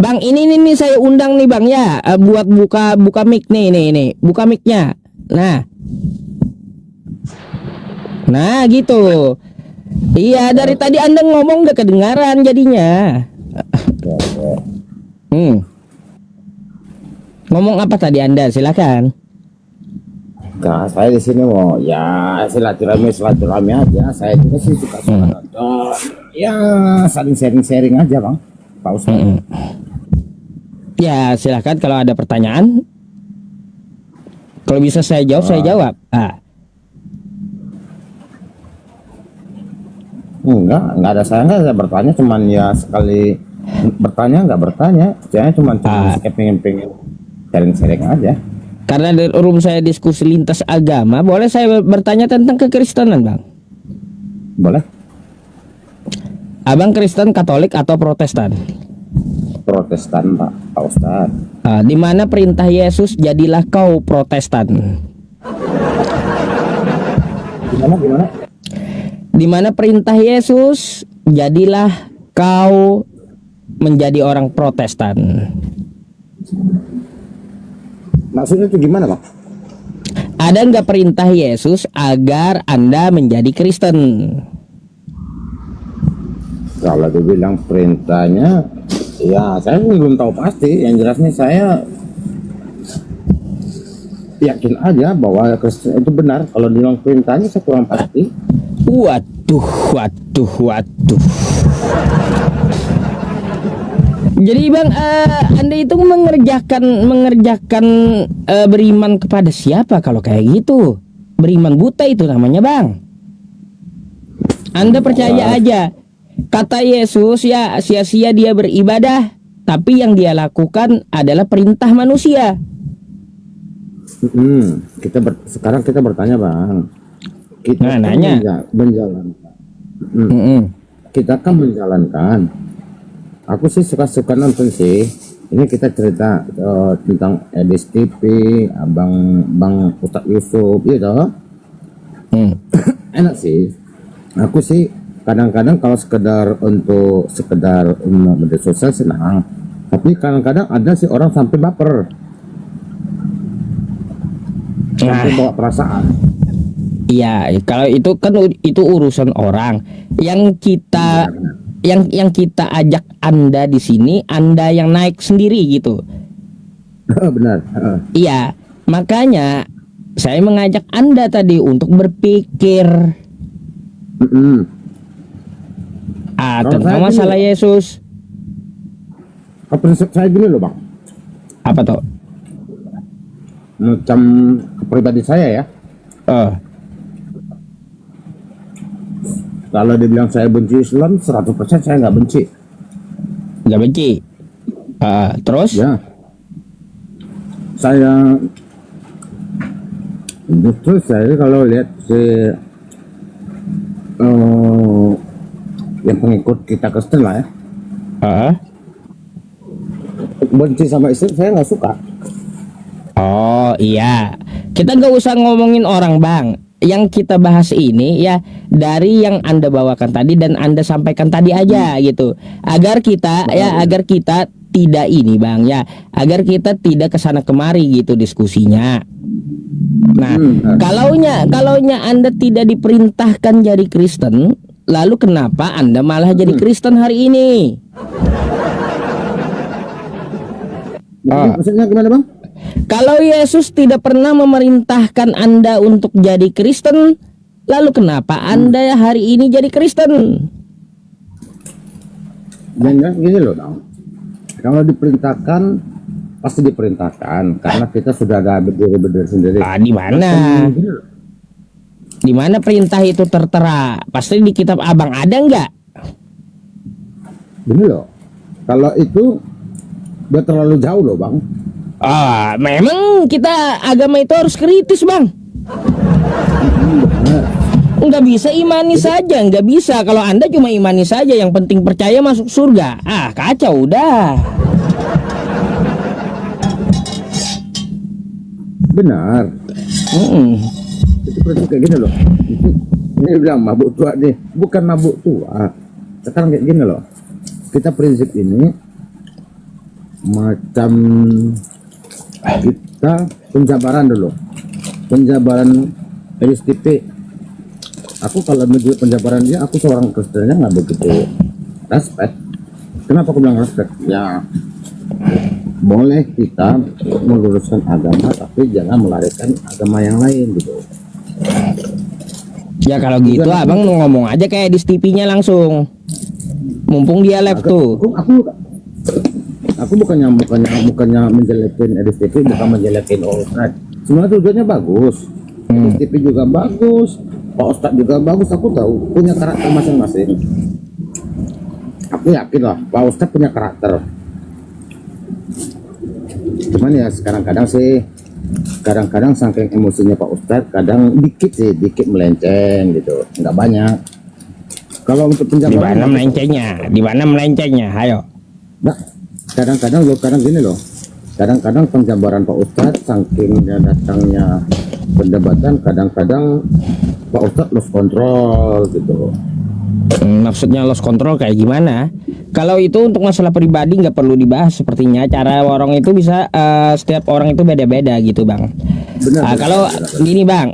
A: Bang, ini saya undang nih Bang ya, buat buka mic nih, buka mic-nya. Nah, gitu. Iya, dari tadi Anda ngomong gak kedengaran jadinya. Ngomong apa tadi Anda? Silakan.
E: Nah, saya di sini mau ya silaturahmi aja. Saya juga sih suka nonton. Ya saling sharing aja Bang. Pak Ustadz.
A: Ya silakan kalau ada pertanyaan. Kalau bisa saya jawab, saya jawab.
E: Enggak ada saya bertanya, cuman ya sekali bertanya nggak bertanya. Saya cuman pengen sharing aja.
A: Karena dari room saya diskusi lintas agama, boleh saya bertanya tentang kekristenan Bang?
E: Boleh.
A: Abang Kristen, Katolik atau Protestan?
E: Protestan Pak Ustadz.
A: Di mana perintah Yesus jadilah kau Protestan?
E: Gimana?
A: Di mana perintah Yesus jadilah kau menjadi orang Protestan.
E: Maksudnya itu gimana, Bang?
A: Ada nggak perintah Yesus agar Anda menjadi Kristen?
E: Kalau dibilang perintahnya, ya saya belum tahu pasti. Yang jelasnya saya yakin aja bahwa Kristen itu benar. Kalau dibilang perintahnya saya kurang pasti.
A: Waduh. Jadi Bang, Anda itu mengerjakan beriman kepada siapa kalau kayak gitu? Beriman buta itu namanya, Bang. Anda percaya aja, kata Yesus ya sia-sia dia beribadah, tapi yang dia lakukan adalah perintah manusia.
E: Sekarang kita bertanya, Bang. Kita
A: nanya.
E: Menjalankan. Kita kan menjalankan. Aku sih suka nonton sih. Ini kita cerita tentang Edis TV, Bang Ustadz Yusuf, gitu. Enak sih. Aku sih kadang-kadang kalau sekedar media sosial senang. Tapi kadang-kadang ada sih orang sampai baper, sampai bawa perasaan.
A: Iya, kalau itu kan itu urusan orang. Yang kita ajak Anda di sini, Anda yang naik sendiri gitu.
E: Benar.
A: Iya, makanya saya mengajak Anda tadi untuk berpikir tentang masalah Yesus.
E: Prinsip saya gini loh, Bang.
A: Apa tuh?
E: Macam pribadi saya ya. Kalau dibilang saya benci Islam, 100% saya nggak benci.
A: Nggak benci. Terus?
E: Ya. Saya justru kalau lihat yang pengikut kita Kristen lah ya. Benci sama Islam saya nggak suka.
A: Oh iya, kita nggak usah ngomongin orang, Bang. Yang kita bahas ini ya dari yang Anda bawakan tadi dan Anda sampaikan tadi aja gitu. Agar kita tidak ini, Bang, ya. Agar kita tidak kesana kemari gitu diskusinya. Nah, kalaunya Anda tidak diperintahkan jadi Kristen, lalu kenapa Anda malah jadi Kristen hari ini?
E: Maksudnya gimana, Bang?
A: Kalau Yesus tidak pernah memerintahkan Anda untuk jadi Kristen, lalu kenapa Anda hari ini jadi Kristen?
E: Jangan gini loh, Bang. Kalau diperintahkan pasti diperintahkan karena kita sudah ada berdiri sendiri.
A: Di mana? Di mana perintah itu tertera? Pasti di kitab Abang ada nggak?
E: Gini loh. Kalau itu udah terlalu jauh loh, Bang.
A: Memang kita agama itu harus kritis, Bang. Nggak bisa imani saja, nggak bisa. Kalau Anda cuma imani saja, yang penting percaya masuk surga. Kacau udah.
E: Benar. Itu prinsip kayak gini loh. Ini bilang mabuk tua nih, bukan mabuk tua. Sekarang kayak gini loh. Kita prinsip ini macam kita penjabaran dulu, penjabaran LSTP. Aku kalau menuju penjabaran dia, aku seorang Kristennya nggak begitu respect. Kenapa aku bilang respect? Ya boleh kita meluruskan agama, tapi jangan melarikan agama yang lain gitu. Ya kalau gitu Abang ngomong aja kayak di TV-nya langsung. Mumpung dia live tuh. Aku bukannya menjelekin EDSTP, bukan menjelekin Ustadz. Semua tujuannya bagus. EDSTP juga bagus, Pak Ustadz juga bagus. Aku tahu punya karakter masing-masing. Aku yakin lah Pak Ustadz punya karakter. Cuman ya kadang-kadang saking emosinya Pak Ustadz, kadang dikit melenceng gitu, nggak banyak. Kalau untuk penjabaran, di mana melencengnya? Ayo. Nah, kadang-kadang loh, kadang gini loh, kadang-kadang penjabaran Pak Ustadz saking datangnya perdebatan, kadang-kadang Pak Ustadz lost control gitu.
A: Maksudnya lost control kayak gimana? Kalau itu untuk masalah pribadi nggak perlu dibahas sepertinya. Cara orang itu bisa setiap orang itu beda-beda gitu bang.
E: Benar,
A: Kalau gini bang,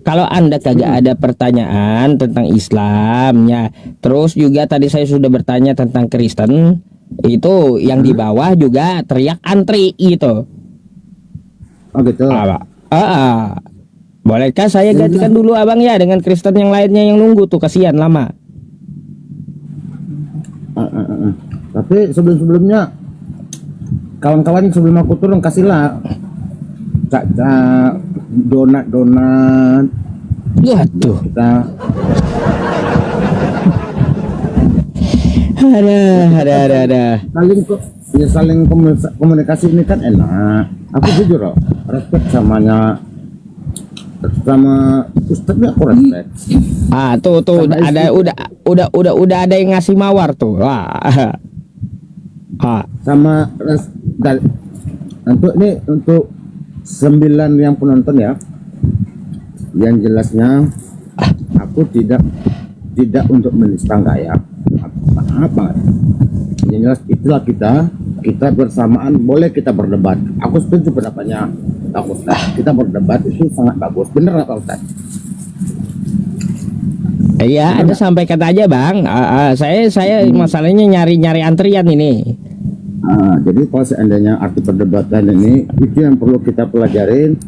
A: kalau anda kagak ada pertanyaan tentang Islam ya, terus juga tadi saya sudah bertanya tentang Kristen, itu yang di bawah juga teriak antri gitu.
E: Oh gitu.
A: Bolehkah saya gantikan dulu abang ya dengan Kristen yang lainnya yang nunggu tuh, kasihan lama.
E: Tapi sebelum-sebelumnya kawan-kawan sebelum aku turun kasihlah donat
A: Waduh.
E: kita.
A: Ada.
E: Saling komunikasi ini kan enak. Aku jujur loh, respect sama Ustadznya aku respect.
A: Tuh ada udah ada yang ngasih mawar tuh. Wah.
E: Sama untuk 9 yang penonton ya, yang jelasnya aku tidak untuk menista enggak ya, maaf banget. Yang jelas itulah kita bersamaan, boleh kita berdebat. Aku setuju pendapatnya Pak Ustadz, kita berdebat itu sangat bagus, bener nggak Pak Ustadz?
A: Iya, Anda sampaikan aja bang. Saya masalahnya nyari antrian ini.
E: Jadi kalau seandainya arti perdebatan ini itu yang perlu kita pelajarin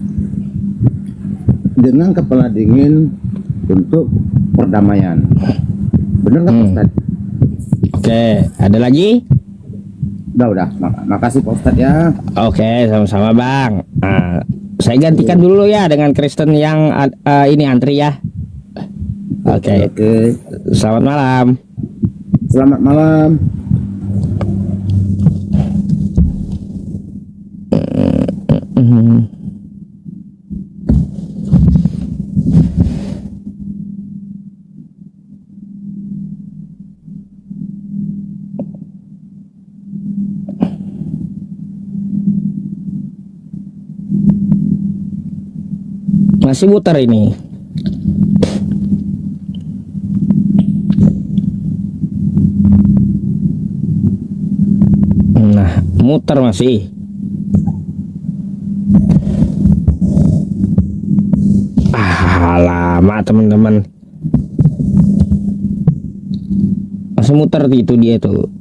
E: dengan kepala dingin untuk perdamaian. Bener nggak Pak Ustadz?
A: Oke, ada lagi?
E: Udah. Makasih Pak Ustadz ya.
A: Oke, sama-sama bang. Saya gantikan dulu ya dengan Kristen yang ini antri ya. Oke. Selamat malam.
E: Selamat malam.
A: Masih muter ini. Nah, muter masih. Lama teman-teman. Masih muter itu dia tuh.